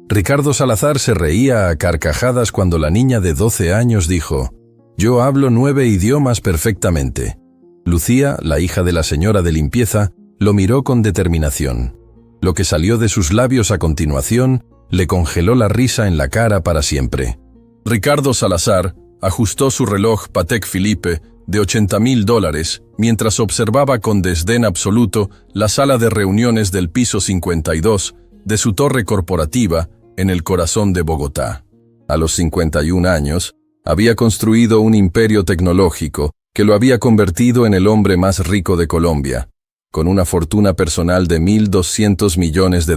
Ricardo Salazar se reía a carcajadas cuando la niña de 12 años dijo: «Yo hablo 9 idiomas perfectamente». Lucía, la hija de la señora de limpieza, lo miró con determinación. Lo que salió de sus labios a continuación le congeló la risa en la cara para siempre. Ricardo Salazar ajustó su reloj Patek Philippe de $80,000 mientras observaba con desdén absoluto la sala de reuniones del piso 52 de su torre corporativa en el corazón de Bogotá. A los 51 años, había construido un imperio tecnológico que lo había convertido en el hombre más rico de Colombia, con una fortuna personal de $1.200 millones,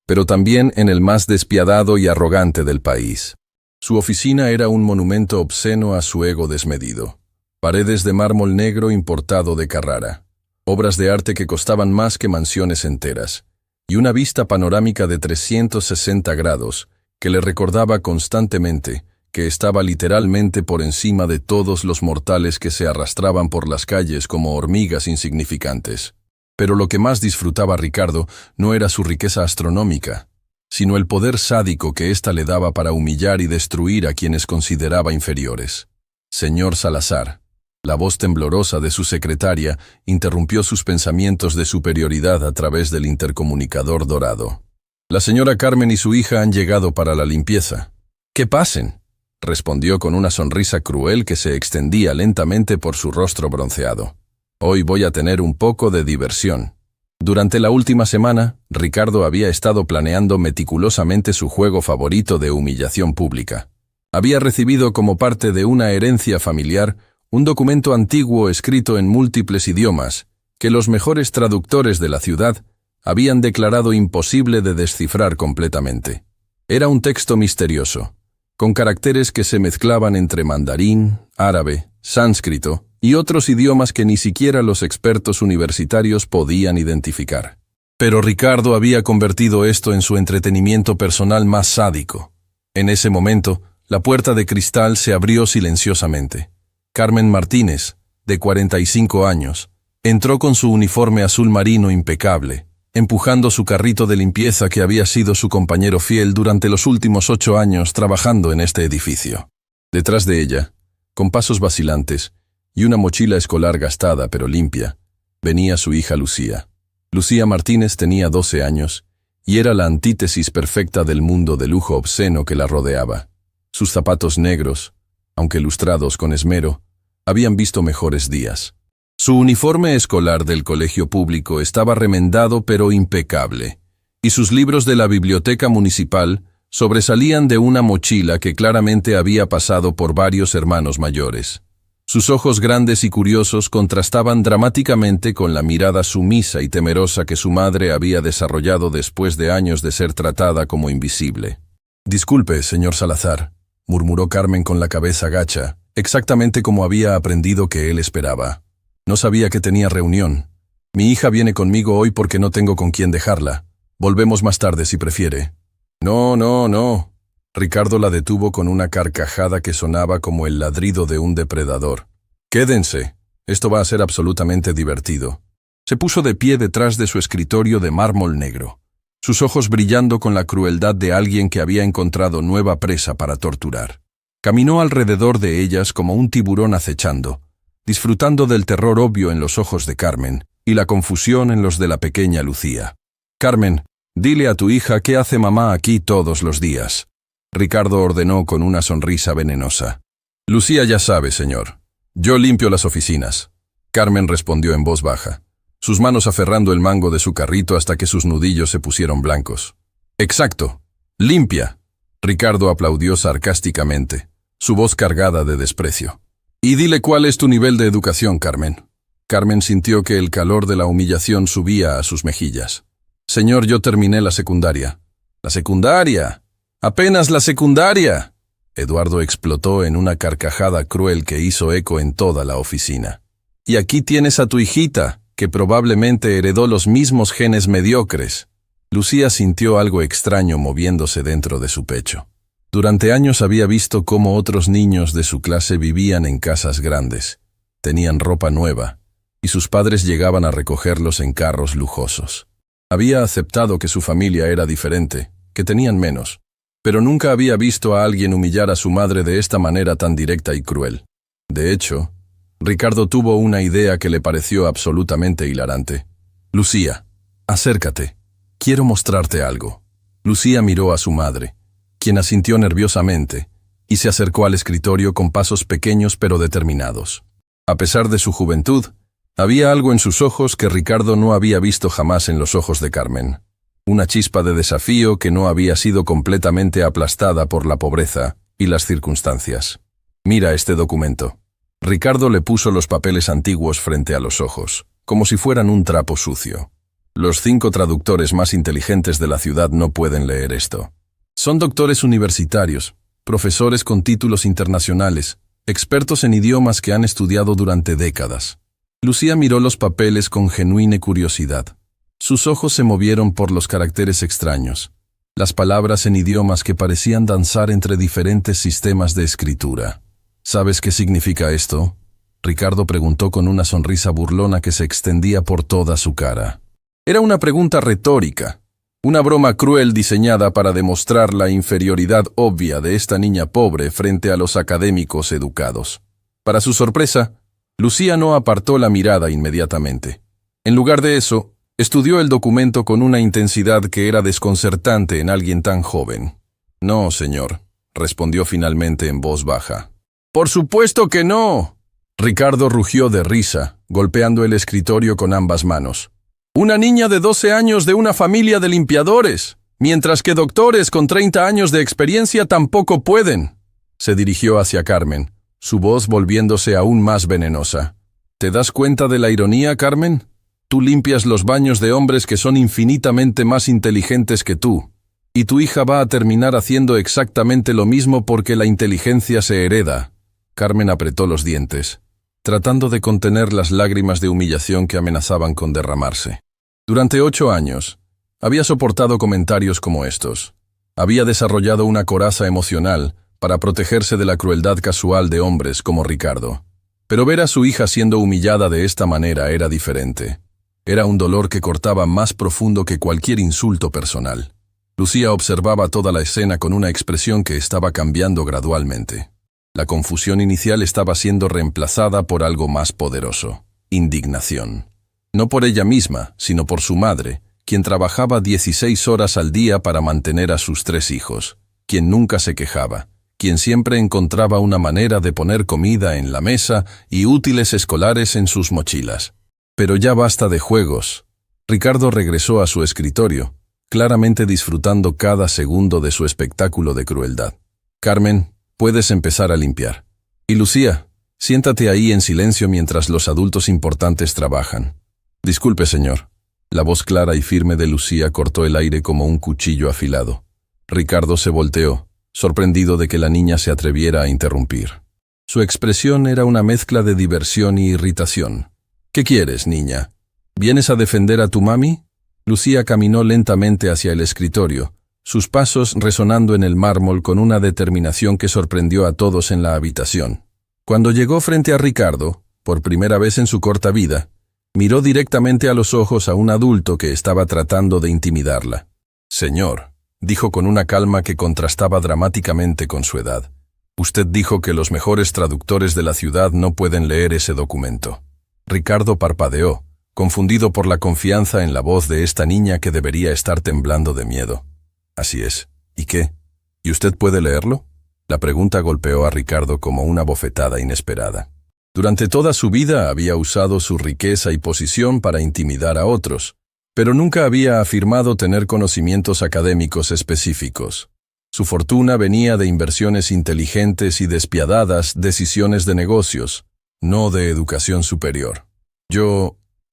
pero también en el más despiadado y arrogante del país. Su oficina era un monumento obsceno a su ego desmedido. Paredes de mármol negro importado de Carrara, obras de arte que costaban más que mansiones enteras, y una vista panorámica de 360 grados que le recordaba constantemente que estaba literalmente por encima de todos los mortales que se arrastraban por las calles como hormigas insignificantes. Pero lo que más disfrutaba Ricardo no era su riqueza astronómica, sino el poder sádico que ésta le daba para humillar y destruir a quienes consideraba inferiores. Señor Salazar. La voz temblorosa de su secretaria interrumpió sus pensamientos de superioridad a través del intercomunicador dorado. La señora Carmen y su hija han llegado para la limpieza. «¡Que pasen!», respondió con una sonrisa cruel que se extendía lentamente por su rostro bronceado. «Hoy voy a tener un poco de diversión». Durante la última semana, Ricardo había estado planeando meticulosamente su juego favorito de humillación pública. Había recibido como parte de una herencia familiar un documento antiguo escrito en múltiples idiomas que los mejores traductores de la ciudad habían declarado imposible de descifrar completamente. Era un texto misterioso, con caracteres que se mezclaban entre mandarín, árabe, sánscrito y otros idiomas que ni siquiera los expertos universitarios podían identificar. Pero Ricardo había convertido esto en su entretenimiento personal más sádico. En ese momento, la puerta de cristal se abrió silenciosamente. Carmen Martínez, de 45 años, entró con su uniforme azul marino impecable, empujando su carrito de limpieza que había sido su compañero fiel durante los últimos 8 años trabajando en este edificio. Detrás de ella, con pasos vacilantes y una mochila escolar gastada pero limpia, venía su hija Lucía. Lucía Martínez tenía 12 años y era la antítesis perfecta del mundo de lujo obsceno que la rodeaba. Sus zapatos negros, aunque lustrados con esmero, habían visto mejores días. Su uniforme escolar del colegio público estaba remendado pero impecable, y sus libros de la biblioteca municipal sobresalían de una mochila que claramente había pasado por varios hermanos mayores. Sus ojos grandes y curiosos contrastaban dramáticamente con la mirada sumisa y temerosa que su madre había desarrollado después de años de ser tratada como invisible. «Disculpe, señor Salazar», murmuró Carmen con la cabeza gacha, exactamente como había aprendido que él esperaba. «No sabía que tenía reunión. Mi hija viene conmigo hoy porque no tengo con quién dejarla. Volvemos más tarde si prefiere». «No, no, no». Ricardo la detuvo con una carcajada que sonaba como el ladrido de un depredador. «Quédense. Esto va a ser absolutamente divertido». Se puso de pie detrás de su escritorio de mármol negro, sus ojos brillando con la crueldad de alguien que había encontrado nueva presa para torturar. Caminó alrededor de ellas como un tiburón acechando, disfrutando del terror obvio en los ojos de Carmen y la confusión en los de la pequeña Lucía. «Carmen, dile a tu hija qué hace mamá aquí todos los días», Ricardo ordenó con una sonrisa venenosa. «Lucía ya sabe, señor. Yo limpio las oficinas», Carmen respondió en voz baja, sus manos aferrando el mango de su carrito hasta que sus nudillos se pusieron blancos. «Exacto. Limpia», Ricardo aplaudió sarcásticamente, su voz cargada de desprecio. «Y dile cuál es tu nivel de educación, Carmen». Carmen sintió que el calor de la humillación subía a sus mejillas. «Señor, yo terminé la secundaria». «¿La secundaria? ¡Apenas la secundaria!», Eduardo explotó en una carcajada cruel que hizo eco en toda la oficina. «Y aquí tienes a tu hijita, que probablemente heredó los mismos genes mediocres». Lucía sintió algo extraño moviéndose dentro de su pecho. Durante años había visto cómo otros niños de su clase vivían en casas grandes, tenían ropa nueva, y sus padres llegaban a recogerlos en carros lujosos. Había aceptado que su familia era diferente, que tenían menos. Pero nunca había visto a alguien humillar a su madre de esta manera tan directa y cruel. De hecho, Ricardo tuvo una idea que le pareció absolutamente hilarante. «Lucía, acércate. Quiero mostrarte algo». Lucía miró a su madre, quien asintió nerviosamente, y se acercó al escritorio con pasos pequeños pero determinados. A pesar de su juventud, había algo en sus ojos que Ricardo no había visto jamás en los ojos de Carmen. Una chispa de desafío que no había sido completamente aplastada por la pobreza y las circunstancias. «Mira este documento». Ricardo le puso los papeles antiguos frente a los ojos, como si fueran un trapo sucio. Los 5 traductores más inteligentes de la ciudad no pueden leer esto. Son doctores universitarios, profesores con títulos internacionales, expertos en idiomas que han estudiado durante décadas. Lucía miró los papeles con genuina curiosidad. Sus ojos se movieron por los caracteres extraños, las palabras en idiomas que parecían danzar entre diferentes sistemas de escritura. «¿Sabes qué significa esto?», Ricardo preguntó con una sonrisa burlona que se extendía por toda su cara. Era una pregunta retórica, una broma cruel diseñada para demostrar la inferioridad obvia de esta niña pobre frente a los académicos educados. Para su sorpresa, Lucía no apartó la mirada inmediatamente. En lugar de eso, estudió el documento con una intensidad que era desconcertante en alguien tan joven. «No, señor», respondió finalmente en voz baja. «¡Por supuesto que no!», Ricardo rugió de risa, golpeando el escritorio con ambas manos. «Una niña de 12 años de una familia de limpiadores, mientras que doctores con 30 años de experiencia tampoco pueden». Se dirigió hacia Carmen, su voz volviéndose aún más venenosa. «¿Te das cuenta de la ironía, Carmen? Tú limpias los baños de hombres que son infinitamente más inteligentes que tú, y tu hija va a terminar haciendo exactamente lo mismo porque la inteligencia se hereda». Carmen apretó los dientes, tratando de contener las lágrimas de humillación que amenazaban con derramarse. Durante 8 años, había soportado comentarios como estos. Había desarrollado una coraza emocional para protegerse de la crueldad casual de hombres como Ricardo. Pero ver a su hija siendo humillada de esta manera era diferente. Era un dolor que cortaba más profundo que cualquier insulto personal. Lucía observaba toda la escena con una expresión que estaba cambiando gradualmente. La confusión inicial estaba siendo reemplazada por algo más poderoso: indignación. No por ella misma, sino por su madre, quien trabajaba 16 horas al día para mantener a sus 3 hijos, quien nunca se quejaba, quien siempre encontraba una manera de poner comida en la mesa y útiles escolares en sus mochilas. Pero ya basta de juegos. Ricardo regresó a su escritorio, claramente disfrutando cada segundo de su espectáculo de crueldad. «Carmen, puedes empezar a limpiar. Y Lucía, siéntate ahí en silencio mientras los adultos importantes trabajan». «Disculpe, señor». La voz clara y firme de Lucía cortó el aire como un cuchillo afilado. Ricardo se volteó, sorprendido de que la niña se atreviera a interrumpir. Su expresión era una mezcla de diversión y irritación. «¿Qué quieres, niña? ¿Vienes a defender a tu mami?». Lucía caminó lentamente hacia el escritorio, sus pasos resonando en el mármol con una determinación que sorprendió a todos en la habitación. Cuando llegó frente a Ricardo, por primera vez en su corta vida, miró directamente a los ojos a un adulto que estaba tratando de intimidarla. «Señor», dijo con una calma que contrastaba dramáticamente con su edad, «usted dijo que los mejores traductores de la ciudad no pueden leer ese documento». Ricardo parpadeó, confundido por la confianza en la voz de esta niña que debería estar temblando de miedo. «Así es. ¿Y qué? ¿Y usted puede leerlo?». La pregunta golpeó a Ricardo como una bofetada inesperada. Durante toda su vida había usado su riqueza y posición para intimidar a otros, pero nunca había afirmado tener conocimientos académicos específicos. Su fortuna venía de inversiones inteligentes y despiadadas decisiones de negocios, no de educación superior.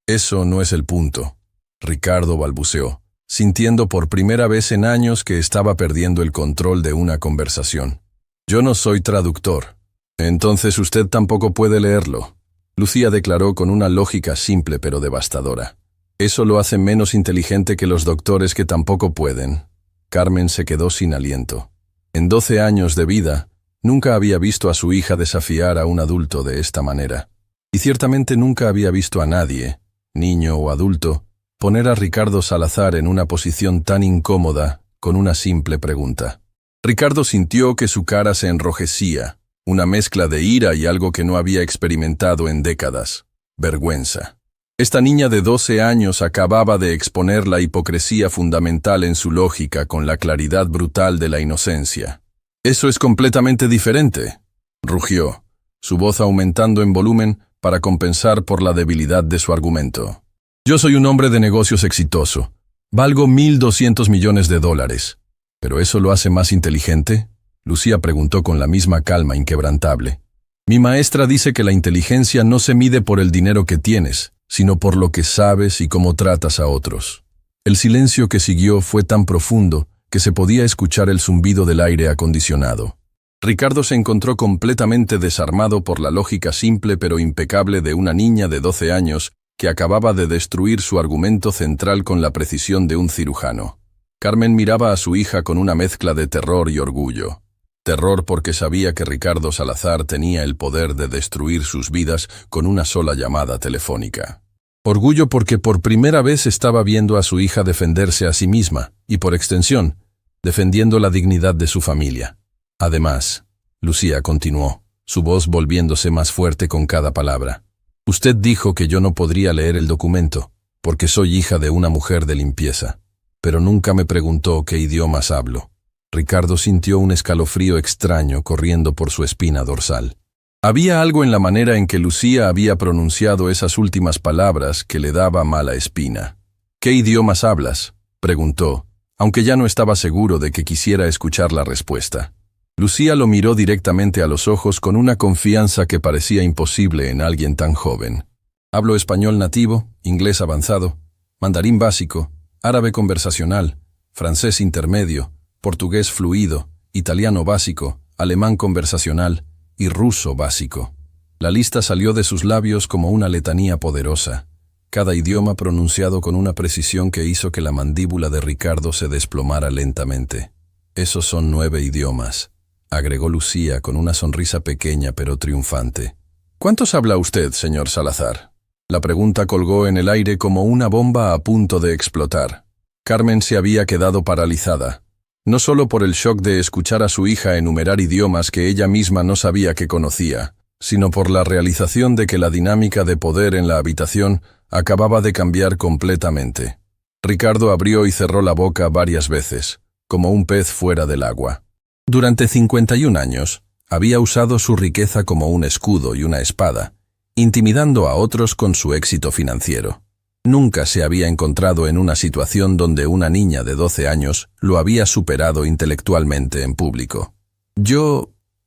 Eso no es el punto», Ricardo balbuceó, sintiendo por primera vez en años que estaba perdiendo el control de una conversación. «Yo no soy traductor». «Entonces usted tampoco puede leerlo», Lucía declaró con una lógica simple pero devastadora. «Eso lo hace menos inteligente que los doctores que tampoco pueden». Carmen se quedó sin aliento. En 12 años de vida, nunca había visto a su hija desafiar a un adulto de esta manera. Y ciertamente nunca había visto a nadie, niño o adulto, poner a Ricardo Salazar en una posición tan incómoda con una simple pregunta. Ricardo sintió que su cara se enrojecía, una mezcla de ira y algo que no había experimentado en décadas: vergüenza. Esta niña de 12 años acababa de exponer la hipocresía fundamental en su lógica con la claridad brutal de la inocencia. «Eso es completamente diferente», rugió, su voz aumentando en volumen para compensar por la debilidad de su argumento. «Yo soy un hombre de negocios exitoso. Valgo $1.200 millones. ¿Pero eso lo hace más inteligente?», Lucía preguntó con la misma calma inquebrantable. «Mi maestra dice que la inteligencia no se mide por el dinero que tienes, sino por lo que sabes y cómo tratas a otros». El silencio que siguió fue tan profundo que se podía escuchar el zumbido del aire acondicionado. Ricardo se encontró completamente desarmado por la lógica simple pero impecable de una niña de 12 años que acababa de destruir su argumento central con la precisión de un cirujano. Carmen miraba a su hija con una mezcla de terror y orgullo. Terror porque sabía que Ricardo Salazar tenía el poder de destruir sus vidas con una sola llamada telefónica. Orgullo porque por primera vez estaba viendo a su hija defenderse a sí misma, y por extensión, defendiendo la dignidad de su familia. Además, Lucía continuó, su voz volviéndose más fuerte con cada palabra. «Usted dijo que yo no podría leer el documento, porque soy hija de una mujer de limpieza, pero nunca me preguntó qué idiomas hablo». Ricardo sintió un escalofrío extraño corriendo por su espina dorsal. Había algo en la manera en que Lucía había pronunciado esas últimas palabras que le daba mala espina. «¿Qué idiomas hablas?», preguntó, aunque ya no estaba seguro de que quisiera escuchar la respuesta. Lucía lo miró directamente a los ojos con una confianza que parecía imposible en alguien tan joven. «Hablo español nativo, inglés avanzado, mandarín básico, árabe conversacional, francés intermedio, portugués fluido, italiano básico, alemán conversacional y ruso básico». La lista salió de sus labios como una letanía poderosa, cada idioma pronunciado con una precisión que hizo que la mandíbula de Ricardo se desplomara lentamente. «Esos son 9 idiomas», agregó Lucía con una sonrisa pequeña pero triunfante. «¿Cuántos habla usted, señor Salazar?». La pregunta colgó en el aire como una bomba a punto de explotar. Carmen se había quedado paralizada, no solo por el shock de escuchar a su hija enumerar idiomas que ella misma no sabía que conocía, sino por la realización de que la dinámica de poder en la habitación acababa de cambiar completamente. Ricardo abrió y cerró la boca varias veces, como un pez fuera del agua. Durante 51 años, había usado su riqueza como un escudo y una espada, intimidando a otros con su éxito financiero. Nunca se había encontrado en una situación donde una niña de 12 años lo había superado intelectualmente en público.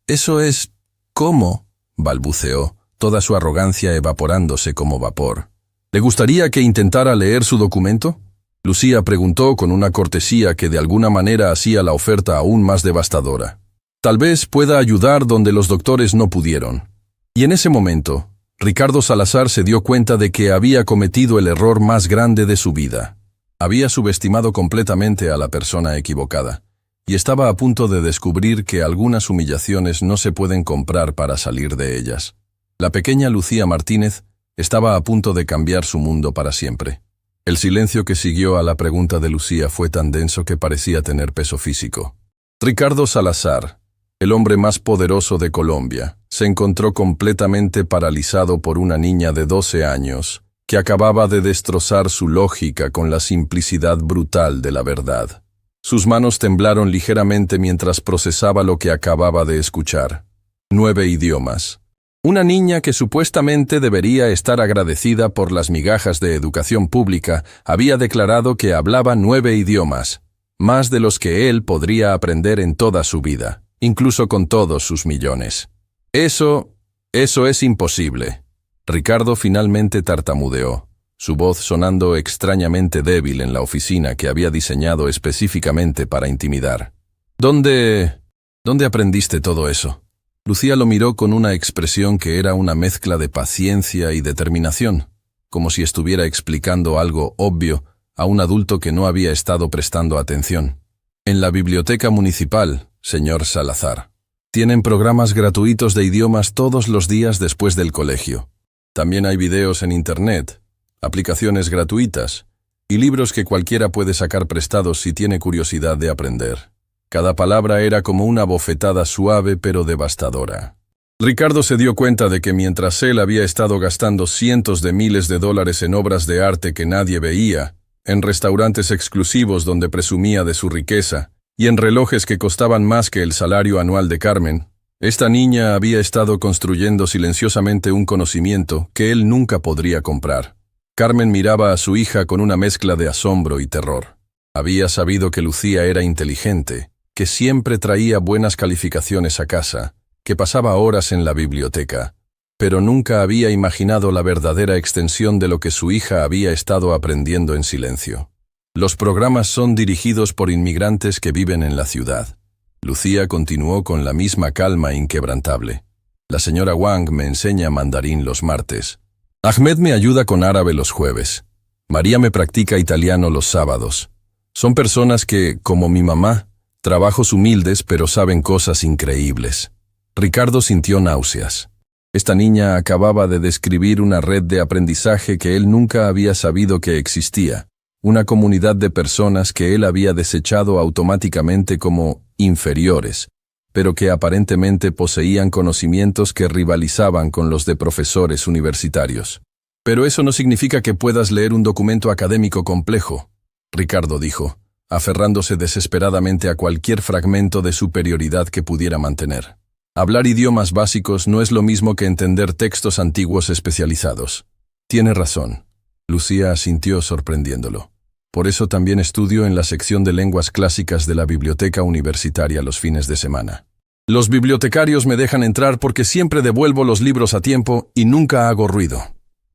«Eso es... ¿cómo?», balbuceó, toda su arrogancia evaporándose como vapor. «¿Le gustaría que intentara leer su documento?», Lucía preguntó con una cortesía que de alguna manera hacía la oferta aún más devastadora. «Tal vez pueda ayudar donde los doctores no pudieron». Y en ese momento, Ricardo Salazar se dio cuenta de que había cometido el error más grande de su vida. Había subestimado completamente a la persona equivocada, y estaba a punto de descubrir que algunas humillaciones no se pueden comprar para salir de ellas. La pequeña Lucía Martínez estaba a punto de cambiar su mundo para siempre. El silencio que siguió a la pregunta de Lucía fue tan denso que parecía tener peso físico. Ricardo Salazar, el hombre más poderoso de Colombia, se encontró completamente paralizado por una niña de 12 años que acababa de destrozar su lógica con la simplicidad brutal de la verdad. Sus manos temblaron ligeramente mientras procesaba lo que acababa de escuchar. 9 idiomas. Una niña que supuestamente debería estar agradecida por las migajas de educación pública había declarado que hablaba 9 idiomas, más de los que él podría aprender en toda su vida, incluso con todos sus millones. Eso es imposible. Ricardo finalmente tartamudeó, su voz sonando extrañamente débil en la oficina que había diseñado específicamente para intimidar. ¿Dónde aprendiste todo eso?». Lucía lo miró con una expresión que era una mezcla de paciencia y determinación, como si estuviera explicando algo obvio a un adulto que no había estado prestando atención. «En la biblioteca municipal, señor Salazar. Tienen programas gratuitos de idiomas todos los días después del colegio. También hay videos en internet, aplicaciones gratuitas y libros que cualquiera puede sacar prestados si tiene curiosidad de aprender. Cada palabra era como una bofetada suave pero devastadora. Ricardo se dio cuenta de que mientras él había estado gastando cientos de miles de dólares en obras de arte que nadie veía, en restaurantes exclusivos donde presumía de su riqueza, y en relojes que costaban más que el salario anual de Carmen, esta niña había estado construyendo silenciosamente un conocimiento que él nunca podría comprar. Carmen miraba a su hija con una mezcla de asombro y terror. Había sabido que Lucía era inteligente, que siempre traía buenas calificaciones a casa, que pasaba horas en la biblioteca, pero nunca había imaginado la verdadera extensión de lo que su hija había estado aprendiendo en silencio. Los programas son dirigidos por inmigrantes que viven en la ciudad. Lucía continuó con la misma calma inquebrantable. La señora Wang me enseña mandarín los martes. Ahmed me ayuda con árabe los jueves. María me practica italiano los sábados. Son personas que, como mi mamá, trabajos humildes pero saben cosas increíbles. Ricardo sintió náuseas. Esta niña acababa de describir una red de aprendizaje que él nunca había sabido que existía, una comunidad de personas que él había desechado automáticamente como inferiores, pero que aparentemente poseían conocimientos que rivalizaban con los de profesores universitarios. Pero eso no significa que puedas leer un documento académico complejo, Ricardo dijo, aferrándose desesperadamente a cualquier fragmento de superioridad que pudiera mantener. Hablar idiomas básicos no es lo mismo que entender textos antiguos especializados. Tiene razón. Lucía asintió sorprendiéndolo. Por eso también estudio en la sección de lenguas clásicas de la biblioteca universitaria los fines de semana. Los bibliotecarios me dejan entrar porque siempre devuelvo los libros a tiempo y nunca hago ruido.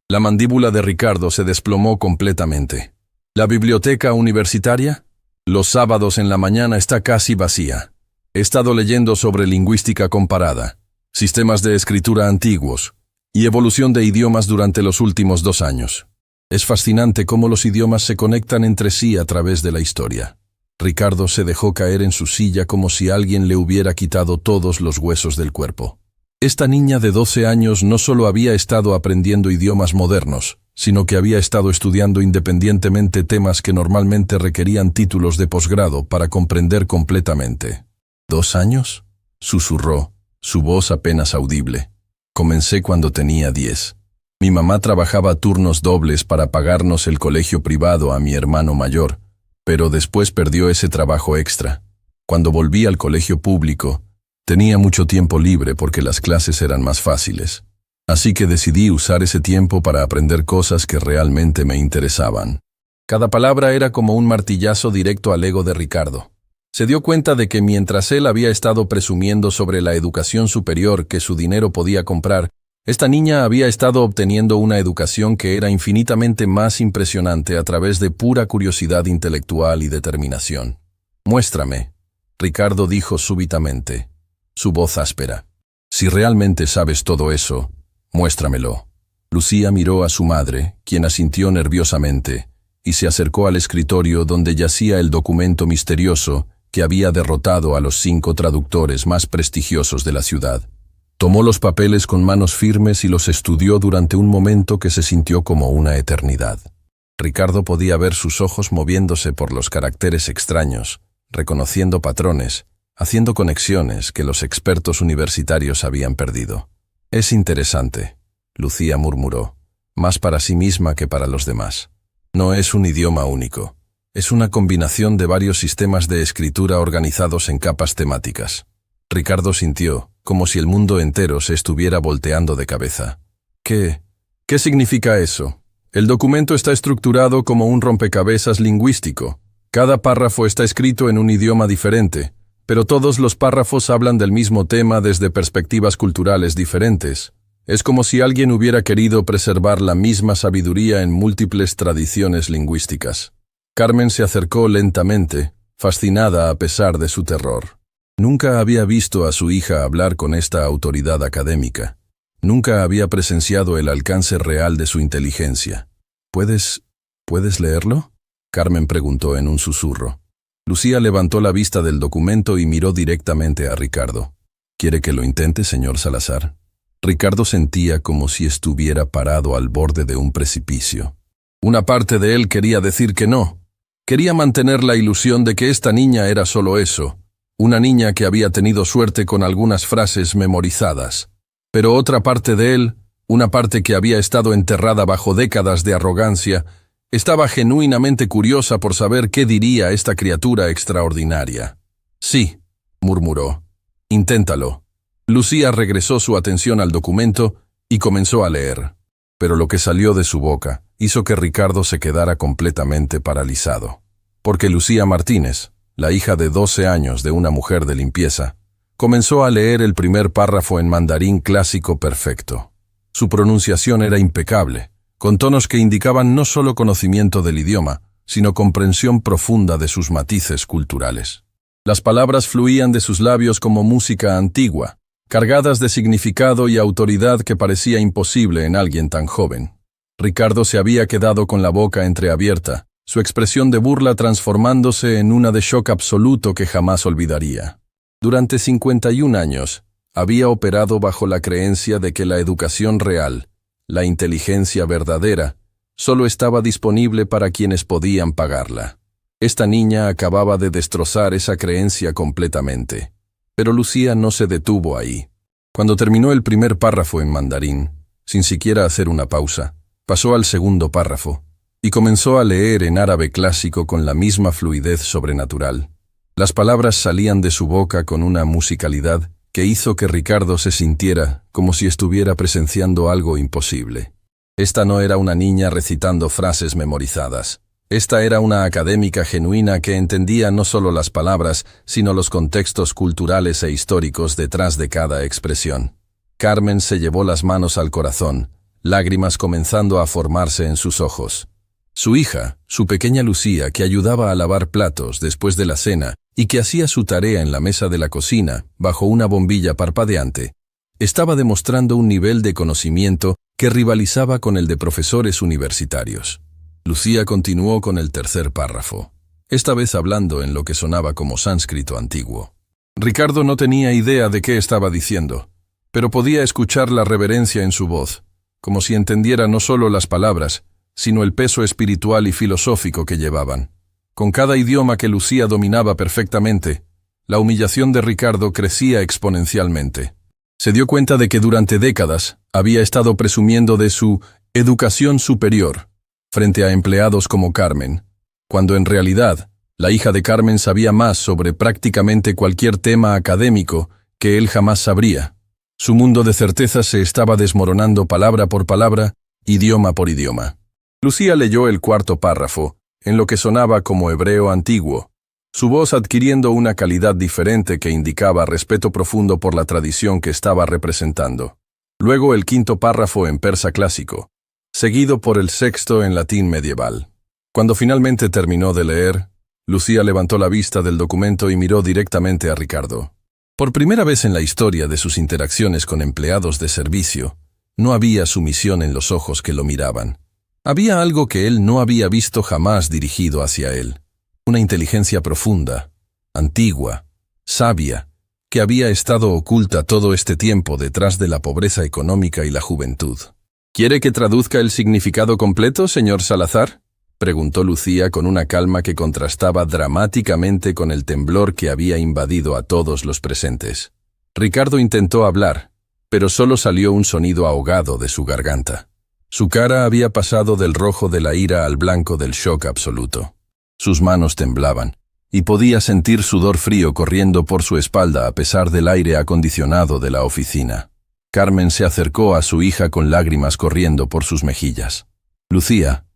La mandíbula de Ricardo se desplomó completamente. ¿La biblioteca universitaria? Los sábados en la mañana está casi vacía. He estado leyendo sobre lingüística comparada, sistemas de escritura antiguos y evolución de idiomas durante los últimos 2 años. Es fascinante cómo los idiomas se conectan entre sí a través de la historia. Ricardo se dejó caer en su silla como si alguien le hubiera quitado todos los huesos del cuerpo. Esta niña de 12 años no solo había estado aprendiendo idiomas modernos, sino que había estado estudiando independientemente temas que normalmente requerían títulos de posgrado para comprender completamente. ¿2 años? Susurró, su voz apenas audible. Comencé cuando tenía 10. Mi mamá trabajaba turnos dobles para pagarnos el colegio privado a mi hermano mayor, pero después perdió ese trabajo extra. Cuando volví al colegio público, tenía mucho tiempo libre porque las clases eran más fáciles. Así que decidí usar ese tiempo para aprender cosas que realmente me interesaban. Cada palabra era como un martillazo directo al ego de Ricardo. Se dio cuenta de que mientras él había estado presumiendo sobre la educación superior que su dinero podía comprar, esta niña había estado obteniendo una educación que era infinitamente más impresionante a través de pura curiosidad intelectual y determinación. «Muéstrame», Ricardo dijo súbitamente, su voz áspera. «Si realmente sabes todo eso, muéstramelo». Lucía miró a su madre, quien asintió nerviosamente, y se acercó al escritorio donde yacía el documento misterioso que había derrotado a los 5 traductores más prestigiosos de la ciudad. Tomó los papeles con manos firmes y los estudió durante un momento que se sintió como una eternidad. Ricardo podía ver sus ojos moviéndose por los caracteres extraños, reconociendo patrones, haciendo conexiones que los expertos universitarios habían perdido. «Es interesante», Lucía murmuró, más para sí misma que para los demás. «No es un idioma único. Es una combinación de varios sistemas de escritura organizados en capas temáticas». Ricardo sintió, como si el mundo entero se estuviera volteando de cabeza. ¿Qué significa eso? El documento está estructurado como un rompecabezas lingüístico. Cada párrafo está escrito en un idioma diferente, pero todos los párrafos hablan del mismo tema desde perspectivas culturales diferentes. Es como si alguien hubiera querido preservar la misma sabiduría en múltiples tradiciones lingüísticas. Carmen se acercó lentamente, fascinada a pesar de su terror. Nunca había visto a su hija hablar con esta autoridad académica. Nunca había presenciado el alcance real de su inteligencia. ¿Puedes leerlo?», Carmen preguntó en un susurro. Lucía levantó la vista del documento y miró directamente a Ricardo. «¿Quiere que lo intente, señor Salazar?». Ricardo sentía como si estuviera parado al borde de un precipicio. Una parte de él quería decir que no. Quería mantener la ilusión de que esta niña era solo eso, una niña que había tenido suerte con algunas frases memorizadas. Pero otra parte de él, una parte que había estado enterrada bajo décadas de arrogancia, estaba genuinamente curiosa por saber qué diría esta criatura extraordinaria. Sí, murmuró. Inténtalo. Lucía regresó su atención al documento y comenzó a leer. Pero lo que salió de su boca hizo que Ricardo se quedara completamente paralizado. Porque Lucía Martínez, la hija de 12 años de una mujer de limpieza, comenzó a leer el primer párrafo en mandarín clásico perfecto. Su pronunciación era impecable, con tonos que indicaban no solo conocimiento del idioma, sino comprensión profunda de sus matices culturales. Las palabras fluían de sus labios como música antigua, cargadas de significado y autoridad que parecía imposible en alguien tan joven. Ricardo se había quedado con la boca entreabierta, su expresión de burla transformándose en una de shock absoluto que jamás olvidaría. Durante 51 años, había operado bajo la creencia de que la educación real, la inteligencia verdadera, solo estaba disponible para quienes podían pagarla. Esta niña acababa de destrozar esa creencia completamente. Pero Lucía no se detuvo ahí. Cuando terminó el primer párrafo en mandarín, sin siquiera hacer una pausa, pasó al segundo párrafo y comenzó a leer en árabe clásico con la misma fluidez sobrenatural. Las palabras salían de su boca con una musicalidad que hizo que Ricardo se sintiera como si estuviera presenciando algo imposible. Esta no era una niña recitando frases memorizadas. Esta era una académica genuina que entendía no solo las palabras, sino los contextos culturales e históricos detrás de cada expresión. Carmen se llevó las manos al corazón, lágrimas comenzando a formarse en sus ojos. Su hija, su pequeña Lucía, que ayudaba a lavar platos después de la cena y que hacía su tarea en la mesa de la cocina, bajo una bombilla parpadeante, estaba demostrando un nivel de conocimiento que rivalizaba con el de profesores universitarios. Lucía continuó con el tercer párrafo, esta vez hablando en lo que sonaba como sánscrito antiguo. Ricardo no tenía idea de qué estaba diciendo, pero podía escuchar la reverencia en su voz, como si entendiera no solo las palabras, sino el peso espiritual y filosófico que llevaban. Con cada idioma que Lucía dominaba perfectamente, la humillación de Ricardo crecía exponencialmente. Se dio cuenta de que durante décadas había estado presumiendo de su educación superior frente a empleados como Carmen, cuando en realidad la hija de Carmen sabía más sobre prácticamente cualquier tema académico que él jamás sabría. Su mundo de certezas se estaba desmoronando palabra por palabra, idioma por idioma. Lucía leyó el cuarto párrafo, en lo que sonaba como hebreo antiguo, su voz adquiriendo una calidad diferente que indicaba respeto profundo por la tradición que estaba representando. Luego el quinto párrafo en persa clásico, seguido por el sexto en latín medieval. Cuando finalmente terminó de leer, Lucía levantó la vista del documento y miró directamente a Ricardo. Por primera vez en la historia de sus interacciones con empleados de servicio, no había sumisión en los ojos que lo miraban. Había algo que él no había visto jamás dirigido hacia él. Una inteligencia profunda, antigua, sabia, que había estado oculta todo este tiempo detrás de la pobreza económica y la juventud. ¿Quiere que traduzca el significado completo, señor Salazar?, preguntó Lucía con una calma que contrastaba dramáticamente con el temblor que había invadido a todos los presentes. Ricardo intentó hablar, pero solo salió un sonido ahogado de su garganta. Su cara había pasado del rojo de la ira al blanco del shock absoluto. Sus manos temblaban, y podía sentir sudor frío corriendo por su espalda a pesar del aire acondicionado de la oficina. Carmen se acercó a su hija con lágrimas corriendo por sus mejillas. Lucía,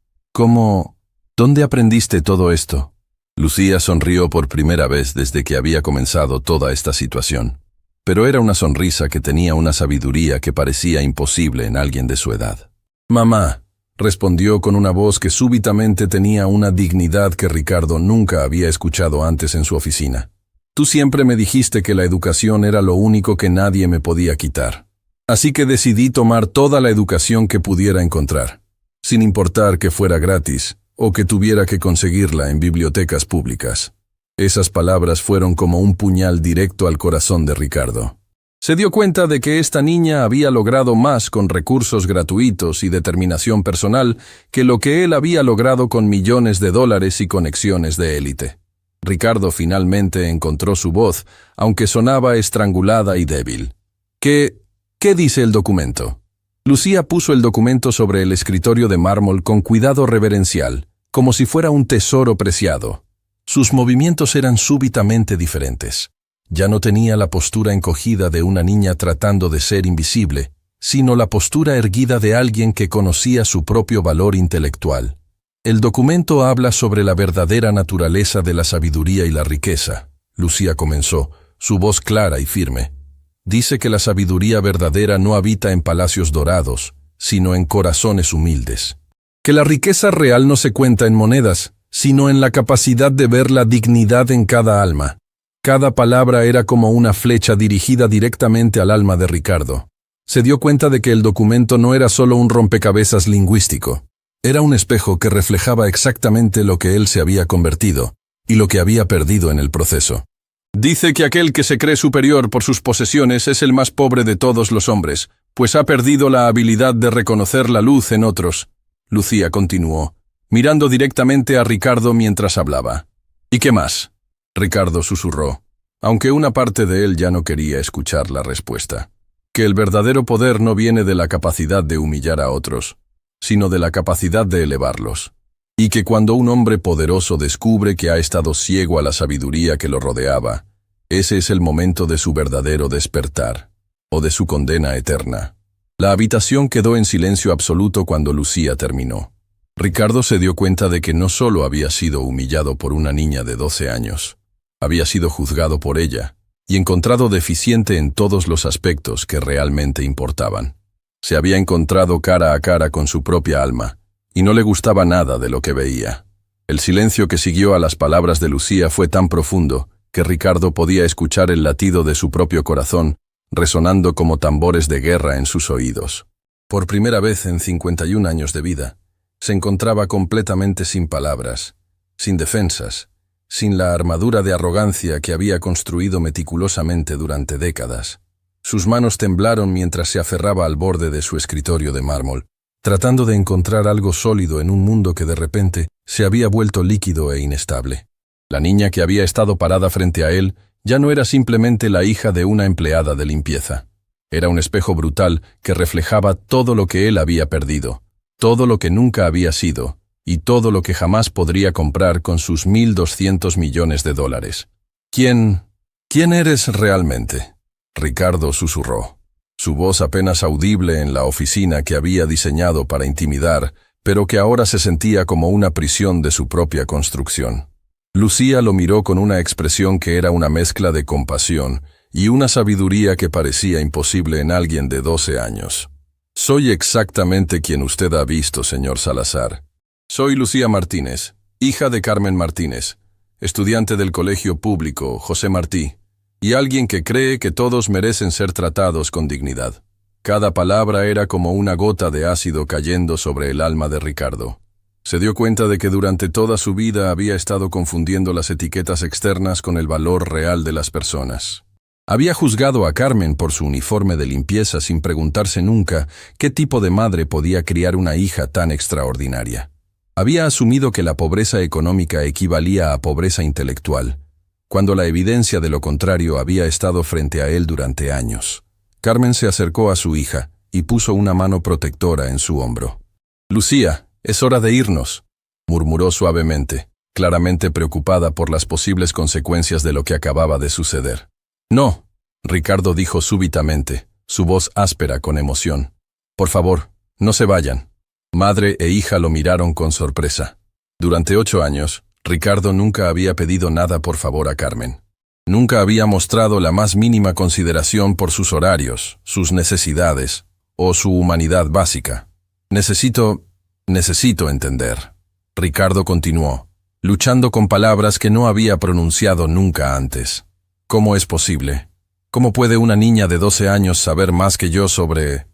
¿dónde aprendiste todo esto? Lucía sonrió por primera vez desde que había comenzado toda esta situación, pero era una sonrisa que tenía una sabiduría que parecía imposible en alguien de su edad. «Mamá», respondió con una voz que súbitamente tenía una dignidad que Ricardo nunca había escuchado antes en su oficina. «Tú siempre me dijiste que la educación era lo único que nadie me podía quitar. Así que decidí tomar toda la educación que pudiera encontrar, sin importar que fuera gratis o que tuviera que conseguirla en bibliotecas públicas». Esas palabras fueron como un puñal directo al corazón de Ricardo. Se dio cuenta de que esta niña había logrado más con recursos gratuitos y determinación personal que lo que él había logrado con millones de dólares y conexiones de élite. Ricardo finalmente encontró su voz, aunque sonaba estrangulada y débil. ¿Qué dice el documento? Lucía puso el documento sobre el escritorio de mármol con cuidado reverencial, como si fuera un tesoro preciado. Sus movimientos eran súbitamente diferentes. Ya no tenía la postura encogida de una niña tratando de ser invisible, sino la postura erguida de alguien que conocía su propio valor intelectual. El documento habla sobre la verdadera naturaleza de la sabiduría y la riqueza. Lucía comenzó, su voz clara y firme. Dice que la sabiduría verdadera no habita en palacios dorados, sino en corazones humildes. Que la riqueza real no se cuenta en monedas, sino en la capacidad de ver la dignidad en cada alma. Cada palabra era como una flecha dirigida directamente al alma de Ricardo. Se dio cuenta de que el documento no era solo un rompecabezas lingüístico. Era un espejo que reflejaba exactamente lo que él se había convertido y lo que había perdido en el proceso. Dice que aquel que se cree superior por sus posesiones es el más pobre de todos los hombres, pues ha perdido la habilidad de reconocer la luz en otros. Lucía continuó, mirando directamente a Ricardo mientras hablaba. ¿Y qué más? Ricardo susurró, aunque una parte de él ya no quería escuchar la respuesta. Que el verdadero poder no viene de la capacidad de humillar a otros, sino de la capacidad de elevarlos. Y que cuando un hombre poderoso descubre que ha estado ciego a la sabiduría que lo rodeaba, ese es el momento de su verdadero despertar, o de su condena eterna. La habitación quedó en silencio absoluto cuando Lucía terminó. Ricardo se dio cuenta de que no solo había sido humillado por una niña de 12 años, había sido juzgado por ella y encontrado deficiente en todos los aspectos que realmente importaban. Se había encontrado cara a cara con su propia alma, y no le gustaba nada de lo que veía. El silencio que siguió a las palabras de Lucía fue tan profundo que Ricardo podía escuchar el latido de su propio corazón, resonando como tambores de guerra en sus oídos. Por primera vez en 51 años de vida, se encontraba completamente sin palabras, sin defensas, sin la armadura de arrogancia que había construido meticulosamente durante décadas. Sus manos temblaron mientras se aferraba al borde de su escritorio de mármol, tratando de encontrar algo sólido en un mundo que de repente se había vuelto líquido e inestable. La niña que había estado parada frente a él ya no era simplemente la hija de una empleada de limpieza. Era un espejo brutal que reflejaba todo lo que él había perdido, todo lo que nunca había sido, y todo lo que jamás podría comprar con sus 1.200 millones de dólares. ¿Quién eres realmente? Ricardo susurró. Su voz apenas audible en la oficina que había diseñado para intimidar, pero que ahora se sentía como una prisión de su propia construcción. Lucía lo miró con una expresión que era una mezcla de compasión y una sabiduría que parecía imposible en alguien de 12 años. Soy exactamente quien usted ha visto, señor Salazar. Soy Lucía Martínez, hija de Carmen Martínez, estudiante del colegio público José Martí, y alguien que cree que todos merecen ser tratados con dignidad. Cada palabra era como una gota de ácido cayendo sobre el alma de Ricardo. Se dio cuenta de que durante toda su vida había estado confundiendo las etiquetas externas con el valor real de las personas. Había juzgado a Carmen por su uniforme de limpieza sin preguntarse nunca qué tipo de madre podía criar una hija tan extraordinaria. Había asumido que la pobreza económica equivalía a pobreza intelectual, cuando la evidencia de lo contrario había estado frente a él durante años. Carmen se acercó a su hija y puso una mano protectora en su hombro. «Lucía, es hora de irnos», murmuró suavemente, claramente preocupada por las posibles consecuencias de lo que acababa de suceder. «No», Ricardo dijo súbitamente, su voz áspera con emoción. «Por favor, no se vayan». Madre e hija lo miraron con sorpresa. Durante 8 años, Ricardo nunca había pedido nada por favor a Carmen. Nunca había mostrado la más mínima consideración por sus horarios, sus necesidades o su humanidad básica. Necesito entender. Ricardo continuó, luchando con palabras que no había pronunciado nunca antes. ¿Cómo es posible? ¿Cómo puede una niña de 12 años saber más que yo sobre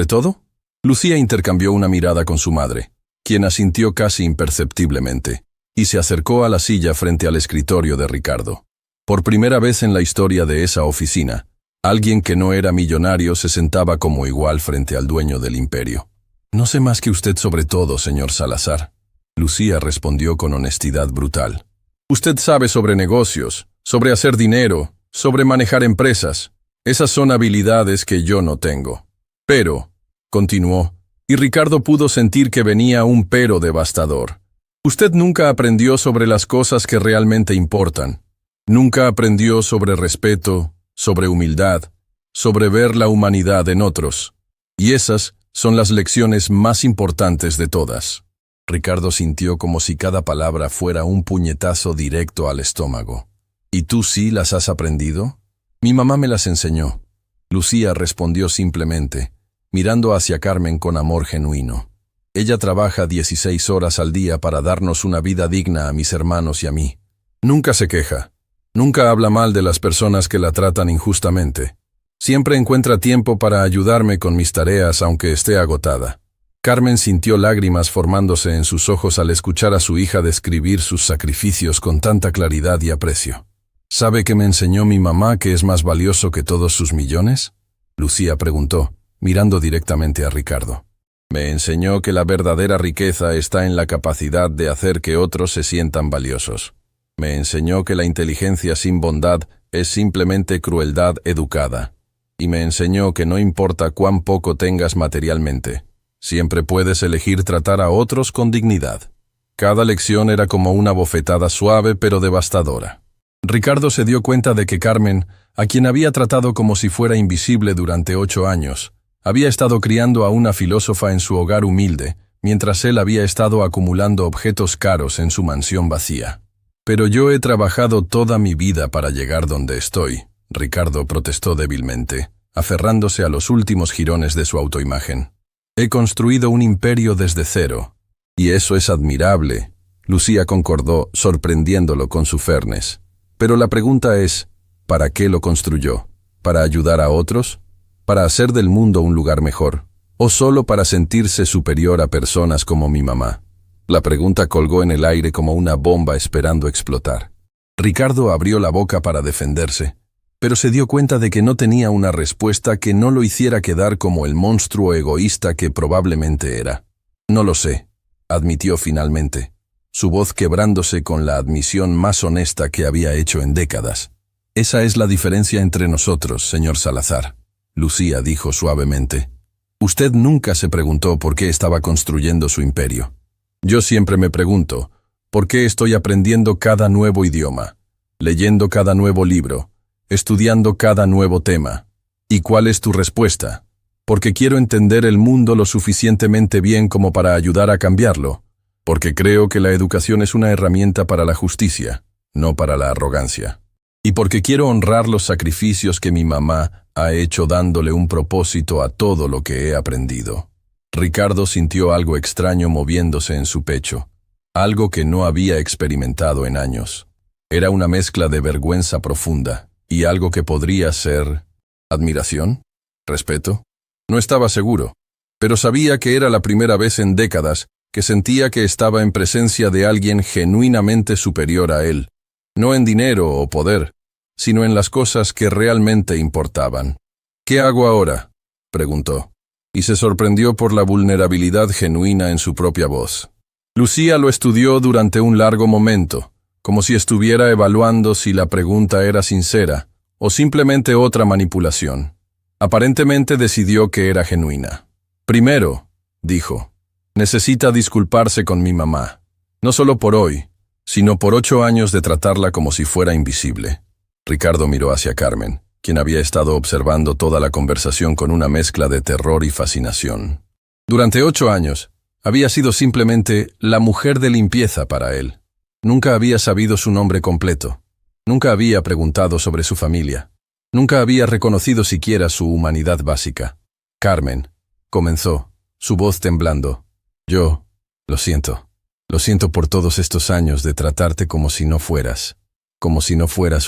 todo? Lucía intercambió una mirada con su madre, quien asintió casi imperceptiblemente, y se acercó a la silla frente al escritorio de Ricardo. Por primera vez en la historia de esa oficina, Alguien que no era millonario se sentaba como igual frente al dueño del imperio. No sé más que usted sobre todo, señor Salazar. Lucía respondió con honestidad brutal. Usted sabe sobre negocios, sobre hacer dinero, sobre manejar empresas. Esas son habilidades que yo no tengo. Pero, continuó, y Ricardo pudo sentir que venía un pero devastador. Usted nunca aprendió sobre las cosas que realmente importan. Nunca aprendió sobre respeto, sobre humildad, sobre ver la humanidad en otros. Y esas son las lecciones más importantes de todas. Ricardo sintió como si cada palabra fuera un puñetazo directo al estómago. ¿Y tú sí las has aprendido? Mi mamá me las enseñó. Lucía respondió simplemente, mirando hacia Carmen con amor genuino. Ella trabaja 16 horas al día para darnos una vida digna a mis hermanos y a mí. Nunca se queja. Nunca habla mal de las personas que la tratan injustamente. Siempre encuentra tiempo para ayudarme con mis tareas aunque esté agotada. Carmen sintió lágrimas formándose en sus ojos al escuchar a su hija describir sus sacrificios con tanta claridad y aprecio. ¿Sabe que me enseñó mi mamá que es más valioso que todos sus millones? Lucía preguntó, mirando directamente a Ricardo. Me enseñó que la verdadera riqueza está en la capacidad de hacer que otros se sientan valiosos. Me enseñó que la inteligencia sin bondad es simplemente crueldad educada. Y me enseñó que no importa cuán poco tengas materialmente, siempre puedes elegir tratar a otros con dignidad. Cada lección era como una bofetada suave pero devastadora. Ricardo se dio cuenta de que Carmen, a quien había tratado como si fuera invisible durante 8 años, había estado criando a una filósofa en su hogar humilde, mientras él había estado acumulando objetos caros en su mansión vacía. Pero yo he trabajado toda mi vida para llegar donde estoy, Ricardo protestó débilmente, aferrándose a los últimos jirones de su autoimagen. He construido un imperio desde cero. Y eso es admirable, Lucía concordó, sorprendiéndolo con su fairness. Pero la pregunta es, ¿para qué lo construyó? ¿Para ayudar a otros? ¿Para hacer del mundo un lugar mejor? ¿O solo para sentirse superior a personas como mi mamá? La pregunta colgó en el aire como una bomba esperando explotar. Ricardo abrió la boca para defenderse, pero se dio cuenta de que no tenía una respuesta que no lo hiciera quedar como el monstruo egoísta que probablemente era. No lo sé, admitió finalmente, su voz quebrándose con la admisión más honesta que había hecho en décadas. Esa es la diferencia entre nosotros, señor Salazar, Lucía dijo suavemente. Usted nunca se preguntó por qué estaba construyendo su imperio. Yo siempre me pregunto, ¿por qué estoy aprendiendo cada nuevo idioma, leyendo cada nuevo libro, estudiando cada nuevo tema? ¿Y cuál es tu respuesta? Porque quiero entender el mundo lo suficientemente bien como para ayudar a cambiarlo. Porque creo que la educación es una herramienta para la justicia, no para la arrogancia. Y porque quiero honrar los sacrificios que mi mamá ha hecho dándole un propósito a todo lo que he aprendido. Ricardo sintió algo extraño moviéndose en su pecho, algo que no había experimentado en años. Era una mezcla de vergüenza profunda y algo que podría ser admiración, respeto. No estaba seguro, pero sabía que era la primera vez en décadas que sentía que estaba en presencia de alguien genuinamente superior a él, no en dinero o poder, sino en las cosas que realmente importaban. ¿Qué hago ahora?, preguntó, y se sorprendió por la vulnerabilidad genuina en su propia voz. Lucía lo estudió durante un largo momento, como si estuviera evaluando si la pregunta era sincera o simplemente otra manipulación. Aparentemente decidió que era genuina. Primero, dijo, necesita disculparse con mi mamá, no solo por hoy, sino por 8 años de tratarla como si fuera invisible. Ricardo miró hacia Carmen, quien había estado observando toda la conversación con una mezcla de terror y fascinación. Durante 8 años, había sido simplemente la mujer de limpieza para él. Nunca había sabido su nombre completo. Nunca había preguntado sobre su familia. Nunca había reconocido siquiera su humanidad básica. Carmen, comenzó, su voz temblando. Lo siento por todos estos años de tratarte como si no fueras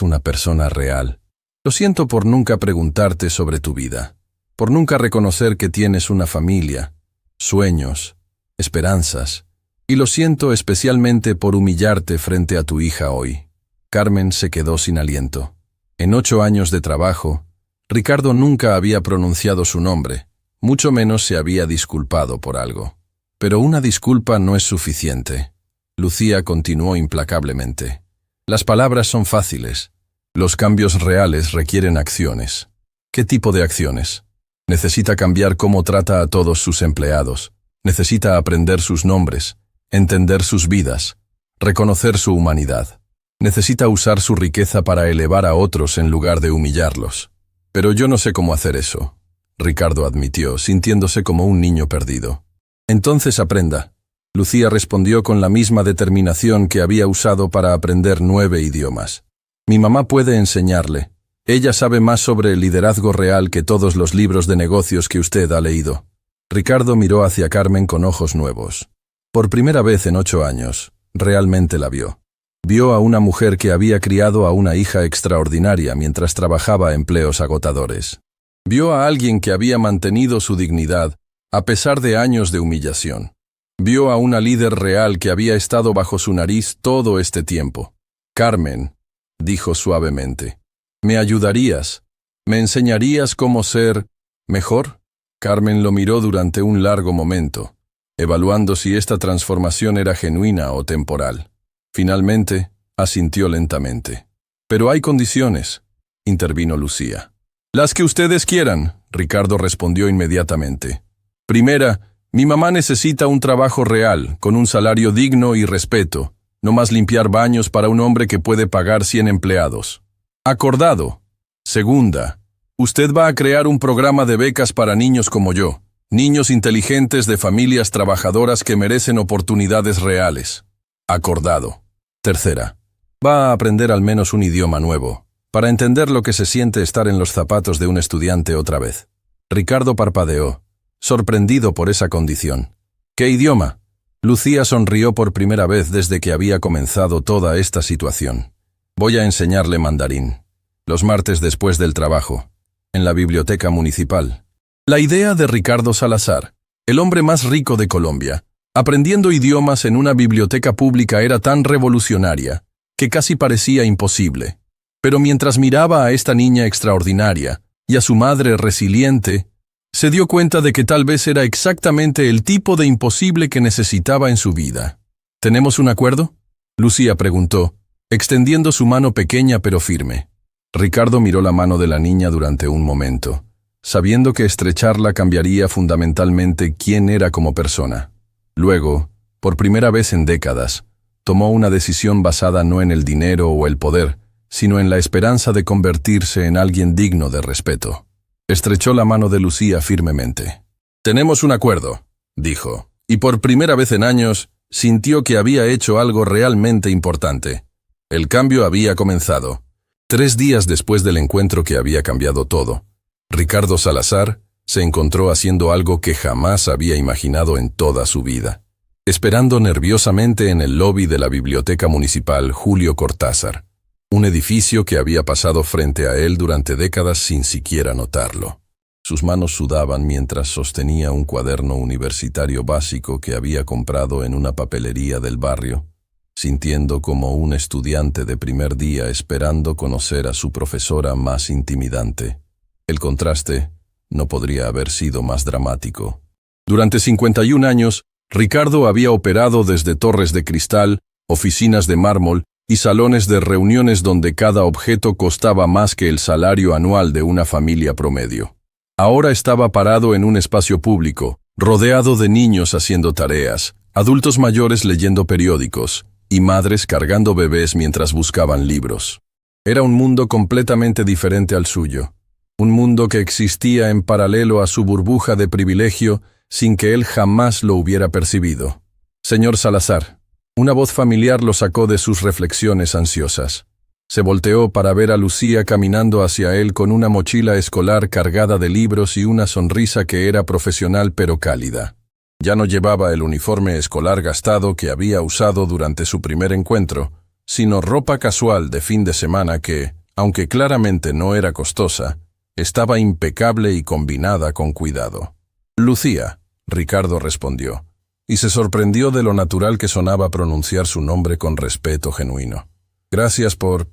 una persona real. Lo siento por nunca preguntarte sobre tu vida, por nunca reconocer que tienes una familia, sueños, esperanzas, y lo siento especialmente por humillarte frente a tu hija hoy. Carmen se quedó sin aliento. En 8 años de trabajo, Ricardo nunca había pronunciado su nombre, mucho menos se había disculpado por algo. Pero una disculpa no es suficiente. Lucía continuó implacablemente. Las palabras son fáciles. Los cambios reales requieren acciones. ¿Qué tipo de acciones? Necesita cambiar cómo trata a todos sus empleados. Necesita aprender sus nombres, entender sus vidas, reconocer su humanidad. Necesita usar su riqueza para elevar a otros en lugar de humillarlos. Pero yo no sé cómo hacer eso, Ricardo admitió, sintiéndose como un niño perdido. Entonces aprenda. Lucía respondió con la misma determinación que había usado para aprender 9 idiomas. Mi mamá puede enseñarle. Ella sabe más sobre el liderazgo real que todos los libros de negocios que usted ha leído. Ricardo miró hacia Carmen con ojos nuevos. Por primera vez en 8 años, realmente la vio. Vio a una mujer que había criado a una hija extraordinaria mientras trabajaba empleos agotadores. Vio a alguien que había mantenido su dignidad a pesar de años de humillación. Vio a una líder real que había estado bajo su nariz todo este tiempo. Carmen, dijo suavemente, ¿me ayudarías? ¿Me enseñarías cómo ser mejor? Carmen lo miró durante un largo momento, evaluando si esta transformación era genuina o temporal. Finalmente, asintió lentamente. Pero hay condiciones, intervino Lucía. Las que ustedes quieran, Ricardo respondió inmediatamente. Primera, mi mamá necesita un trabajo real, con un salario digno y respeto, no más limpiar baños para un hombre que puede pagar 100 empleados. Acordado. Segunda, usted va a crear un programa de becas para niños como yo, niños inteligentes de familias trabajadoras que merecen oportunidades reales. Acordado. Tercera, va a aprender al menos un idioma nuevo, para entender lo que se siente estar en los zapatos de un estudiante otra vez. Ricardo parpadeó, sorprendido por esa condición. ¿Qué idioma? Lucía sonrió por primera vez desde que había comenzado toda esta situación. Voy a enseñarle mandarín. Los martes después del trabajo, en la biblioteca municipal. La idea de Ricardo Salazar, el hombre más rico de Colombia, aprendiendo idiomas en una biblioteca pública era tan revolucionaria que casi parecía imposible. Pero mientras miraba a esta niña extraordinaria y a su madre resiliente, se dio cuenta de que tal vez era exactamente el tipo de imposible que necesitaba en su vida. ¿Tenemos un acuerdo?, Lucía preguntó, extendiendo su mano pequeña pero firme. Ricardo miró la mano de la niña durante un momento, sabiendo que estrecharla cambiaría fundamentalmente quién era como persona. Luego, por primera vez en décadas, tomó una decisión basada no en el dinero o el poder, sino en la esperanza de convertirse en alguien digno de respeto. Estrechó la mano de Lucía firmemente. «Tenemos un acuerdo», dijo, y por primera vez en años sintió que había hecho algo realmente importante. El cambio había comenzado. 3 días después del encuentro que había cambiado todo, Ricardo Salazar se encontró haciendo algo que jamás había imaginado en toda su vida, esperando nerviosamente en el lobby de la biblioteca municipal Julio Cortázar, un edificio que había pasado frente a él durante décadas sin siquiera notarlo. Sus manos sudaban mientras sostenía un cuaderno universitario básico que había comprado en una papelería del barrio, sintiendo como un estudiante de primer día esperando conocer a su profesora más intimidante. El contraste no podría haber sido más dramático. Durante 51 años, Ricardo había operado desde torres de cristal, oficinas de mármol y salones de reuniones donde cada objeto costaba más que el salario anual de una familia promedio. Ahora estaba parado en un espacio público, rodeado de niños haciendo tareas, adultos mayores leyendo periódicos y madres cargando bebés mientras buscaban libros. Era un mundo completamente diferente al suyo, un mundo que existía en paralelo a su burbuja de privilegio sin que él jamás lo hubiera percibido. «Señor Salazar». Una voz familiar lo sacó de sus reflexiones ansiosas. Se volteó para ver a Lucía caminando hacia él con una mochila escolar cargada de libros y una sonrisa que era profesional pero cálida. Ya no llevaba el uniforme escolar gastado que había usado durante su primer encuentro, sino ropa casual de fin de semana que, aunque claramente no era costosa, estaba impecable y combinada con cuidado. «Lucía», Ricardo respondió, y se sorprendió de lo natural que sonaba pronunciar su nombre con respeto genuino. «Gracias por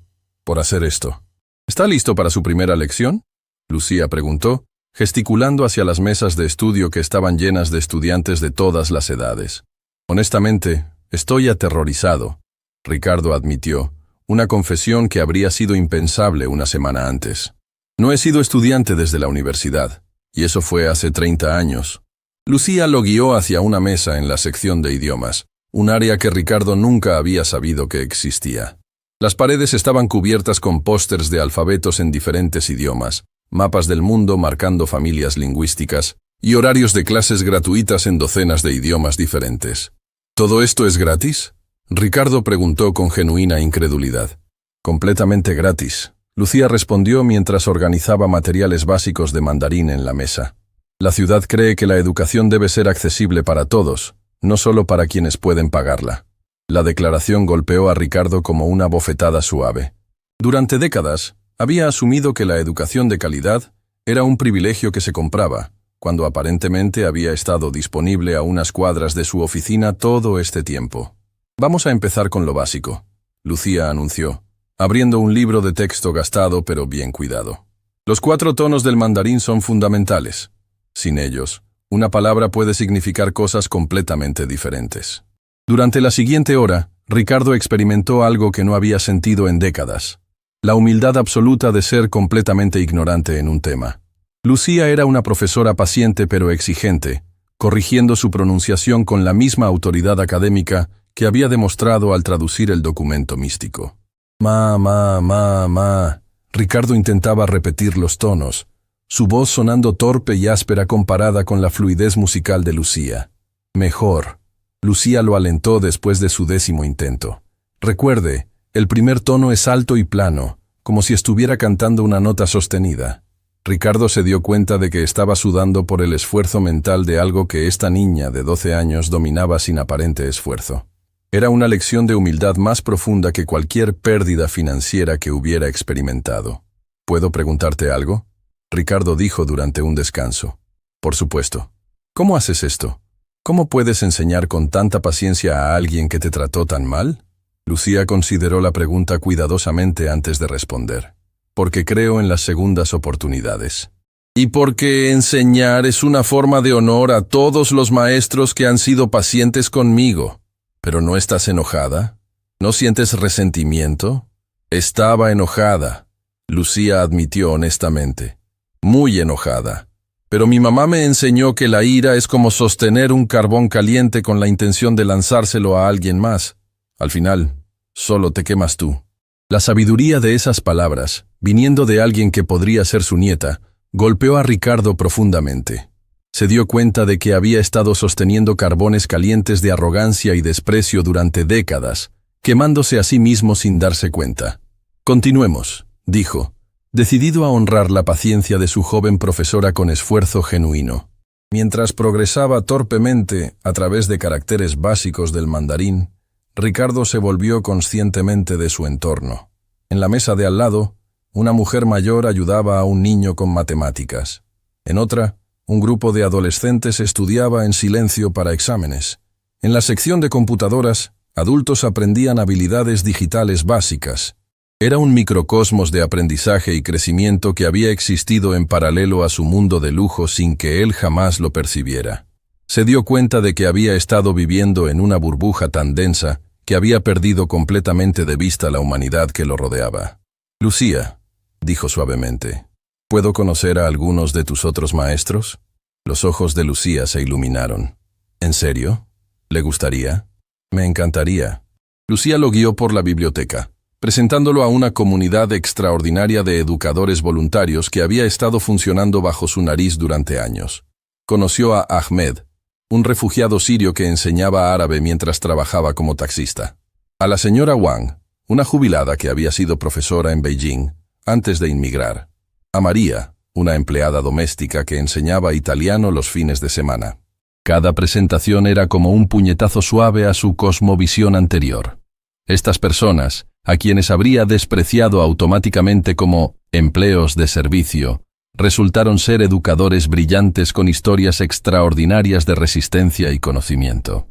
hacer esto. ¿Está listo para su primera lección?». Lucía preguntó, gesticulando hacia las mesas de estudio que estaban llenas de estudiantes de todas las edades. Honestamente, estoy aterrorizado, Ricardo admitió, una confesión que habría sido impensable una semana antes. No he sido estudiante desde la universidad, y eso fue hace 30 años. Lucía lo guió hacia una mesa en la sección de idiomas, un área que Ricardo nunca había sabido que existía. Las paredes estaban cubiertas con pósters de alfabetos en diferentes idiomas, mapas del mundo marcando familias lingüísticas y horarios de clases gratuitas en docenas de idiomas diferentes. ¿Todo esto es gratis?, Ricardo preguntó con genuina incredulidad. Completamente gratis, Lucía respondió mientras organizaba materiales básicos de mandarín en la mesa. La ciudad cree que la educación debe ser accesible para todos, no solo para quienes pueden pagarla. La declaración golpeó a Ricardo como una bofetada suave. Durante décadas, había asumido que la educación de calidad era un privilegio que se compraba, cuando aparentemente había estado disponible a unas cuadras de su oficina todo este tiempo. Vamos a empezar con lo básico, Lucía anunció, abriendo un libro de texto gastado pero bien cuidado. Los 4 tonos del mandarín son fundamentales. Sin ellos, una palabra puede significar cosas completamente diferentes. Durante la siguiente hora, Ricardo experimentó algo que no había sentido en décadas: la humildad absoluta de ser completamente ignorante en un tema. Lucía era una profesora paciente pero exigente, corrigiendo su pronunciación con la misma autoridad académica que había demostrado al traducir el documento místico. Ma. Ricardo intentaba repetir los tonos, su voz sonando torpe y áspera comparada con la fluidez musical de Lucía. Mejor. Lucía lo alentó después de su 10º intento. Recuerde, el primer tono es alto y plano, como si estuviera cantando una nota sostenida. Ricardo se dio cuenta de que estaba sudando por el esfuerzo mental de algo que esta niña de 12 años dominaba sin aparente esfuerzo. Era una lección de humildad más profunda que cualquier pérdida financiera que hubiera experimentado. ¿Puedo preguntarte algo?, Ricardo dijo durante un descanso. Por supuesto. ¿Cómo haces esto? ¿Cómo puedes enseñar con tanta paciencia a alguien que te trató tan mal? Lucía consideró la pregunta cuidadosamente antes de responder. Porque creo en las segundas oportunidades. Y porque enseñar es una forma de honor a todos los maestros que han sido pacientes conmigo. ¿Pero no estás enojada? ¿No sientes resentimiento? Estaba enojada, Lucía admitió honestamente. Muy enojada. Pero mi mamá me enseñó que la ira es como sostener un carbón caliente con la intención de lanzárselo a alguien más. Al final, solo te quemas tú. La sabiduría de esas palabras, viniendo de alguien que podría ser su nieta, golpeó a Ricardo profundamente. Se dio cuenta de que había estado sosteniendo carbones calientes de arrogancia y desprecio durante décadas, quemándose a sí mismo sin darse cuenta. Continuemos, dijo, decidido a honrar la paciencia de su joven profesora con esfuerzo genuino. Mientras progresaba torpemente a través de caracteres básicos del mandarín, Ricardo se volvió conscientemente de su entorno. En la mesa de al lado, una mujer mayor ayudaba a un niño con matemáticas. En otra, un grupo de adolescentes estudiaba en silencio para exámenes. En la sección de computadoras, adultos aprendían habilidades digitales básicas. Era un microcosmos de aprendizaje y crecimiento que había existido en paralelo a su mundo de lujo sin que él jamás lo percibiera. Se dio cuenta de que había estado viviendo en una burbuja tan densa que había perdido completamente de vista la humanidad que lo rodeaba. Lucía, dijo suavemente, ¿puedo conocer a algunos de tus otros maestros? Los ojos de Lucía se iluminaron. ¿En serio? ¿Le gustaría? Me encantaría. Lucía lo guió por la biblioteca, presentándolo a una comunidad extraordinaria de educadores voluntarios que había estado funcionando bajo su nariz durante años. Conoció a Ahmed, un refugiado sirio que enseñaba árabe mientras trabajaba como taxista. A la señora Wang, una jubilada que había sido profesora en Beijing antes de inmigrar. A María, una empleada doméstica que enseñaba italiano los fines de semana. Cada presentación era como un puñetazo suave a su cosmovisión anterior. Estas personas, a quienes habría despreciado automáticamente como empleos de servicio, resultaron ser educadores brillantes con historias extraordinarias de resistencia y conocimiento.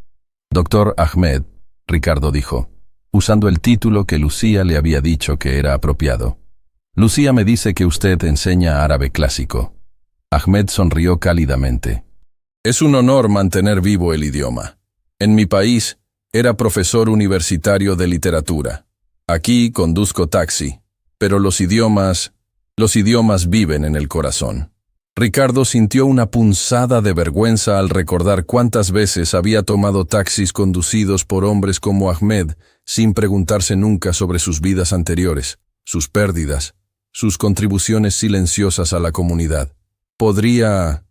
Dr. Ahmed, Ricardo dijo, usando el título que Lucía le había dicho que era apropiado. Lucía me dice que usted enseña árabe clásico. Ahmed sonrió cálidamente. Es un honor mantener vivo el idioma. En mi país, era profesor universitario de literatura. Aquí conduzco taxi, pero los idiomas viven en el corazón. Ricardo sintió una punzada de vergüenza al recordar cuántas veces había tomado taxis conducidos por hombres como Ahmed, sin preguntarse nunca sobre sus vidas anteriores, sus pérdidas, sus contribuciones silenciosas a la comunidad. ¿Podría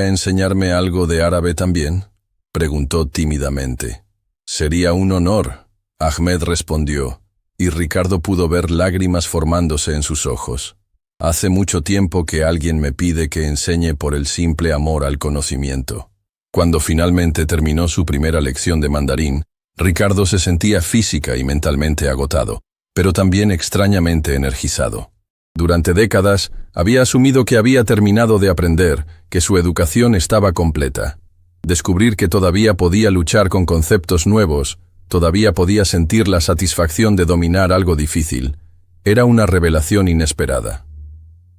enseñarme algo de árabe también?, preguntó tímidamente. Sería un honor, Ahmed respondió, y Ricardo pudo ver lágrimas formándose en sus ojos. Hace mucho tiempo que alguien me pide que enseñe por el simple amor al conocimiento. Cuando finalmente terminó su primera lección de mandarín, Ricardo se sentía física y mentalmente agotado, pero también extrañamente energizado. Durante décadas, había asumido que había terminado de aprender, que su educación estaba completa. Descubrir que todavía podía luchar con conceptos nuevos, todavía podía sentir la satisfacción de dominar algo difícil, era una revelación inesperada.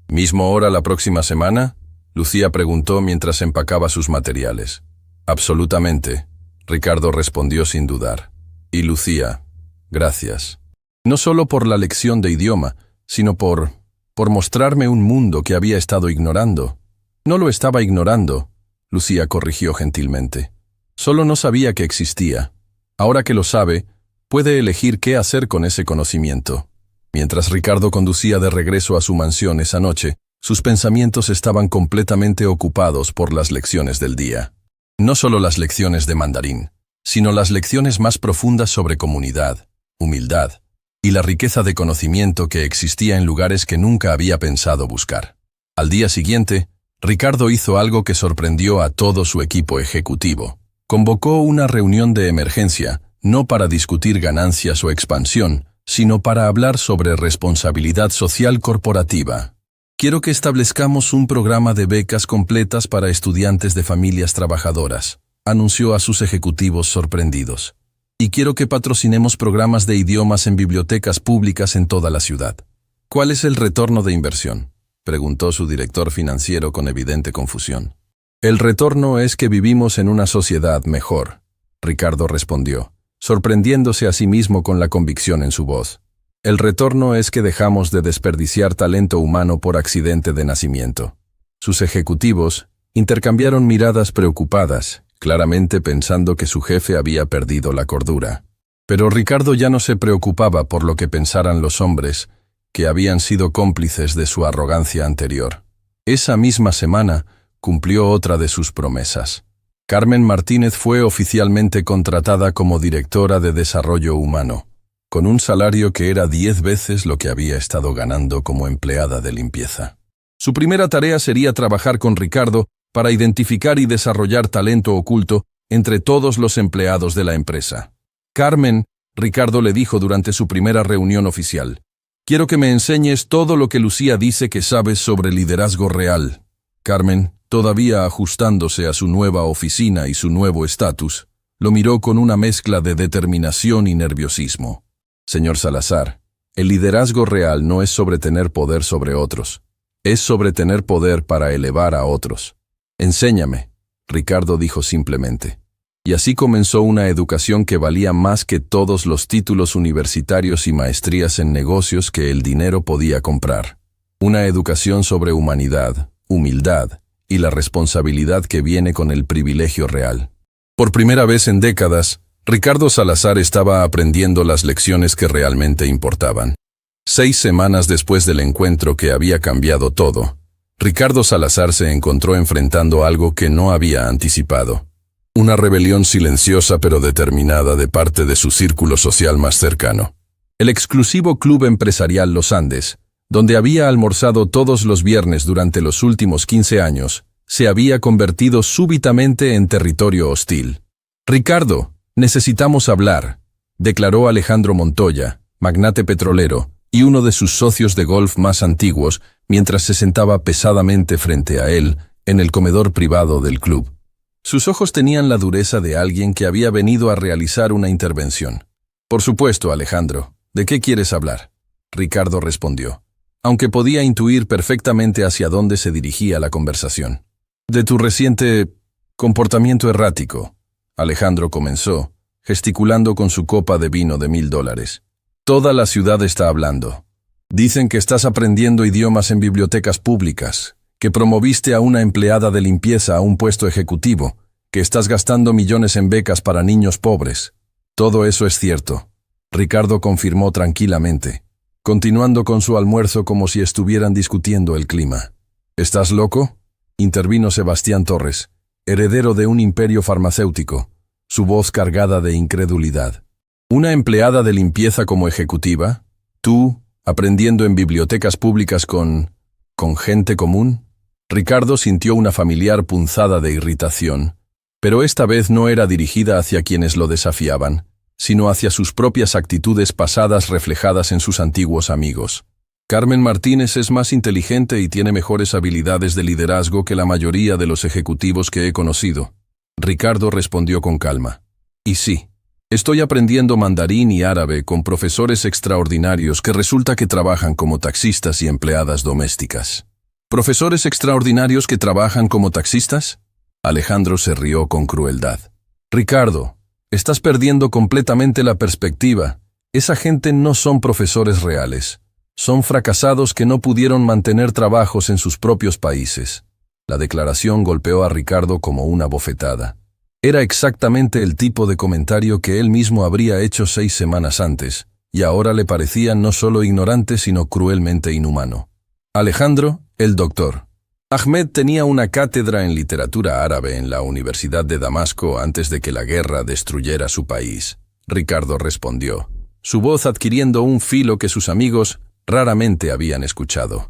¿Mismo hora la próxima semana?, Lucía preguntó mientras empacaba sus materiales. Absolutamente, Ricardo respondió sin dudar. Y Lucía, gracias. No solo por la lección de idioma, sino por mostrarme un mundo que había estado ignorando. No lo estaba ignorando, Lucía corrigió gentilmente. Solo no sabía que existía. Ahora que lo sabe, puede elegir qué hacer con ese conocimiento. Mientras Ricardo conducía de regreso a su mansión esa noche, sus pensamientos estaban completamente ocupados por las lecciones del día. No solo las lecciones de mandarín, sino las lecciones más profundas sobre comunidad, humildad y la riqueza de conocimiento que existía en lugares que nunca había pensado buscar. Al día siguiente, Ricardo hizo algo que sorprendió a todo su equipo ejecutivo. Convocó una reunión de emergencia, no para discutir ganancias o expansión, sino para hablar sobre responsabilidad social corporativa. Quiero que establezcamos un programa de becas completas para estudiantes de familias trabajadoras, anunció a sus ejecutivos sorprendidos. Y quiero que patrocinemos programas de idiomas en bibliotecas públicas en toda la ciudad. ¿Cuál es el retorno de inversión?, preguntó su director financiero con evidente confusión. El retorno es que vivimos en una sociedad mejor, Ricardo respondió, sorprendiéndose a sí mismo con la convicción en su voz. El retorno es que dejamos de desperdiciar talento humano por accidente de nacimiento. Sus ejecutivos intercambiaron miradas preocupadas, claramente pensando que su jefe había perdido la cordura. Pero Ricardo ya no se preocupaba por lo que pensaran los hombres, que habían sido cómplices de su arrogancia anterior. Esa misma semana cumplió otra de sus promesas. Carmen Martínez fue oficialmente contratada como directora de Desarrollo Humano, con un salario que era 10 veces lo que había estado ganando como empleada de limpieza. Su primera tarea sería trabajar con Ricardo para identificar y desarrollar talento oculto entre todos los empleados de la empresa. Carmen, Ricardo le dijo durante su primera reunión oficial, quiero que me enseñes todo lo que Lucía dice que sabes sobre liderazgo real. Carmen, todavía ajustándose a su nueva oficina y su nuevo estatus, lo miró con una mezcla de determinación y nerviosismo. Señor Salazar, el liderazgo real no es sobre tener poder sobre otros, es sobre tener poder para elevar a otros. Enséñame, Ricardo dijo simplemente. Y así comenzó una educación que valía más que todos los títulos universitarios y maestrías en negocios que el dinero podía comprar. Una educación sobre humanidad, humildad y la responsabilidad que viene con el privilegio real. Por primera vez en décadas, Ricardo Salazar estaba aprendiendo las lecciones que realmente importaban. 6 semanas después del encuentro que había cambiado todo, Ricardo Salazar se encontró enfrentando algo que no había anticipado. Una rebelión silenciosa pero determinada de parte de su círculo social más cercano. El exclusivo Club Empresarial Los Andes, donde había almorzado todos los viernes durante los últimos 15 años, se había convertido súbitamente en territorio hostil. Ricardo, necesitamos hablar, declaró Alejandro Montoya, magnate petrolero, y uno de sus socios de golf más antiguos, mientras se sentaba pesadamente frente a él en el comedor privado del club. Sus ojos tenían la dureza de alguien que había venido a realizar una intervención. Por supuesto, Alejandro, ¿de qué quieres hablar?, Ricardo respondió. aunque podía intuir perfectamente hacia dónde se dirigía la conversación. De tu reciente comportamiento errático, Alejandro comenzó, gesticulando con su copa de vino de $1000. Toda la ciudad está hablando. Dicen que estás aprendiendo idiomas en bibliotecas públicas, que promoviste a una empleada de limpieza a un puesto ejecutivo, que estás gastando millones en becas para niños pobres. Todo eso es cierto, Ricardo confirmó tranquilamente, continuando con su almuerzo como si estuvieran discutiendo el clima. ¿Estás loco?, intervino Sebastián Torres, heredero de un imperio farmacéutico, su voz cargada de incredulidad. ¿Una empleada de limpieza como ejecutiva? ¿Tú, aprendiendo en bibliotecas públicas con gente común? Ricardo sintió una familiar punzada de irritación, pero esta vez no era dirigida hacia quienes lo desafiaban, sino hacia sus propias actitudes pasadas reflejadas en sus antiguos amigos. Carmen Martínez es más inteligente y tiene mejores habilidades de liderazgo que la mayoría de los ejecutivos que he conocido. Ricardo respondió con calma. Y sí, estoy aprendiendo mandarín y árabe con profesores extraordinarios que resulta que trabajan como taxistas y empleadas domésticas. ¿Profesores extraordinarios que trabajan como taxistas? Alejandro se rió con crueldad. Ricardo, estás perdiendo completamente la perspectiva. Esa gente no son profesores reales. Son fracasados que no pudieron mantener trabajos en sus propios países. La declaración golpeó a Ricardo como una bofetada. Era exactamente el tipo de comentario que él mismo habría hecho 6 semanas antes, y ahora le parecía no solo ignorante sino cruelmente inhumano. Alejandro, el doctor. Ahmed tenía una cátedra en literatura árabe en la Universidad de Damasco antes de que la guerra destruyera su país. Ricardo respondió, su voz adquiriendo un filo que sus amigos raramente habían escuchado.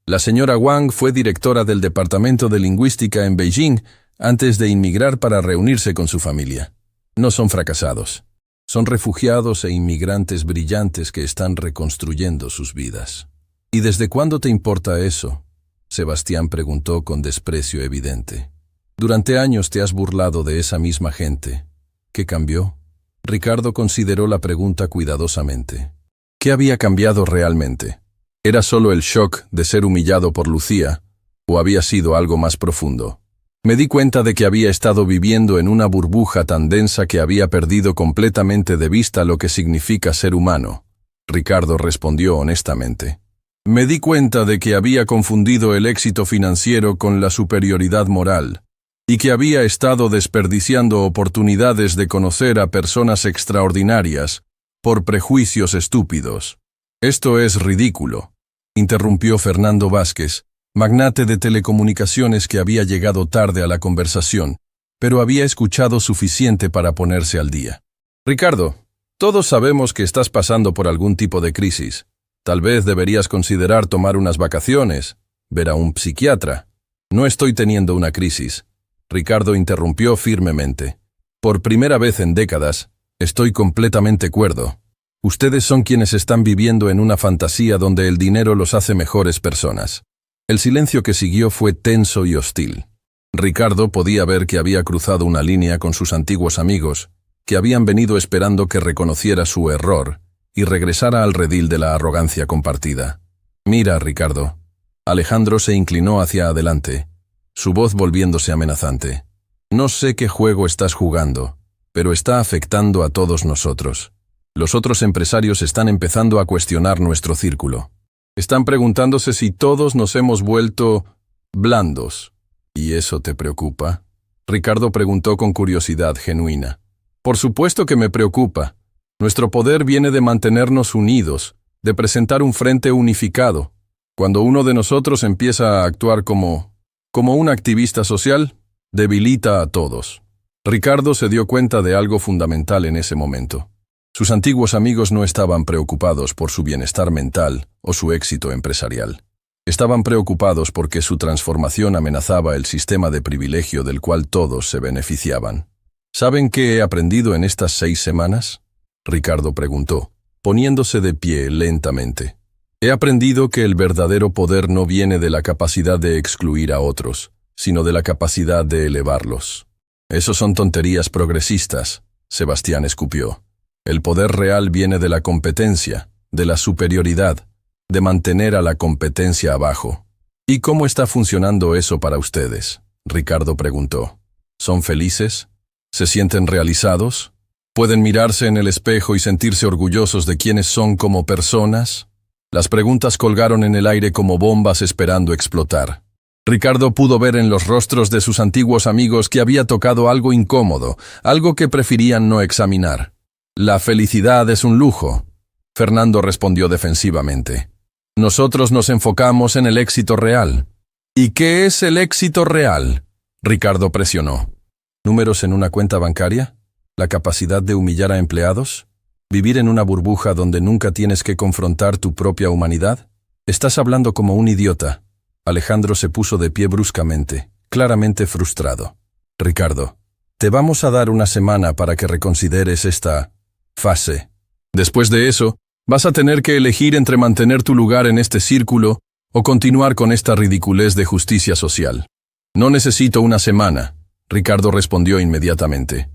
La señora Wang fue directora del Departamento de Lingüística en Beijing antes de inmigrar para reunirse con su familia. No son fracasados. Son refugiados e inmigrantes brillantes que están reconstruyendo sus vidas. ¿Y desde cuándo te importa eso?, Sebastián preguntó con desprecio evidente. Durante años te has burlado de esa misma gente. ¿Qué cambió? Ricardo consideró la pregunta cuidadosamente. ¿Qué había cambiado realmente? ¿Era solo el shock de ser humillado por Lucía, o había sido algo más profundo? Me di cuenta de que había estado viviendo en una burbuja tan densa que había perdido completamente de vista lo que significa ser humano. Ricardo respondió honestamente. Me di cuenta de que había confundido el éxito financiero con la superioridad moral, y que había estado desperdiciando oportunidades de conocer a personas extraordinarias por prejuicios estúpidos. Esto es ridículo, interrumpió Fernando Vázquez, magnate de telecomunicaciones que había llegado tarde a la conversación, pero había escuchado suficiente para ponerse al día. Ricardo, todos sabemos que estás pasando por algún tipo de crisis. Tal vez deberías considerar tomar unas vacaciones, ver a un psiquiatra. No estoy teniendo una crisis. Ricardo interrumpió firmemente. Por primera vez en décadas, estoy completamente cuerdo. Ustedes son quienes están viviendo en una fantasía donde el dinero los hace mejores personas. El silencio que siguió fue tenso y hostil. Ricardo podía ver que había cruzado una línea con sus antiguos amigos, que habían venido esperando que reconociera su error y regresara al redil de la arrogancia compartida. Mira, Ricardo. Alejandro se inclinó hacia adelante, su voz volviéndose amenazante. No sé qué juego estás jugando, pero está afectando a todos nosotros. Los otros empresarios están empezando a cuestionar nuestro círculo. Están preguntándose si todos nos hemos vuelto blandos. ¿Y eso te preocupa? Ricardo preguntó con curiosidad genuina. Por supuesto que me preocupa. Nuestro poder viene de mantenernos unidos, de presentar un frente unificado. Cuando uno de nosotros empieza a actuar como un activista social, debilita a todos. Ricardo se dio cuenta de algo fundamental en ese momento. Sus antiguos amigos no estaban preocupados por su bienestar mental o su éxito empresarial. Estaban preocupados porque su transformación amenazaba el sistema de privilegio del cual todos se beneficiaban. ¿Saben qué he aprendido en estas 6 semanas? Ricardo preguntó, poniéndose de pie lentamente. He aprendido que el verdadero poder no viene de la capacidad de excluir a otros, sino de la capacidad de elevarlos. Esos son tonterías progresistas, Sebastián escupió. El poder real viene de la competencia, de la superioridad, de mantener a la competencia abajo. ¿Y cómo está funcionando eso para ustedes?, Ricardo preguntó. ¿Son felices? ¿Se sienten realizados? ¿Pueden mirarse en el espejo y sentirse orgullosos de quiénes son como personas? Las preguntas colgaron en el aire como bombas esperando explotar. Ricardo pudo ver en los rostros de sus antiguos amigos que había tocado algo incómodo, algo que preferían no examinar. La felicidad es un lujo, Fernando respondió defensivamente. Nosotros nos enfocamos en el éxito real. ¿Y qué es el éxito real?, Ricardo presionó. ¿Números en una cuenta bancaria? ¿La capacidad de humillar a empleados? ¿Vivir en una burbuja donde nunca tienes que confrontar tu propia humanidad? Estás hablando como un idiota. Alejandro se puso de pie bruscamente, claramente frustrado. Ricardo, te vamos a dar una semana para que reconsideres esta fase. Después de eso, vas a tener que elegir entre mantener tu lugar en este círculo o continuar con esta ridiculez de justicia social. No necesito una semana, Ricardo respondió inmediatamente.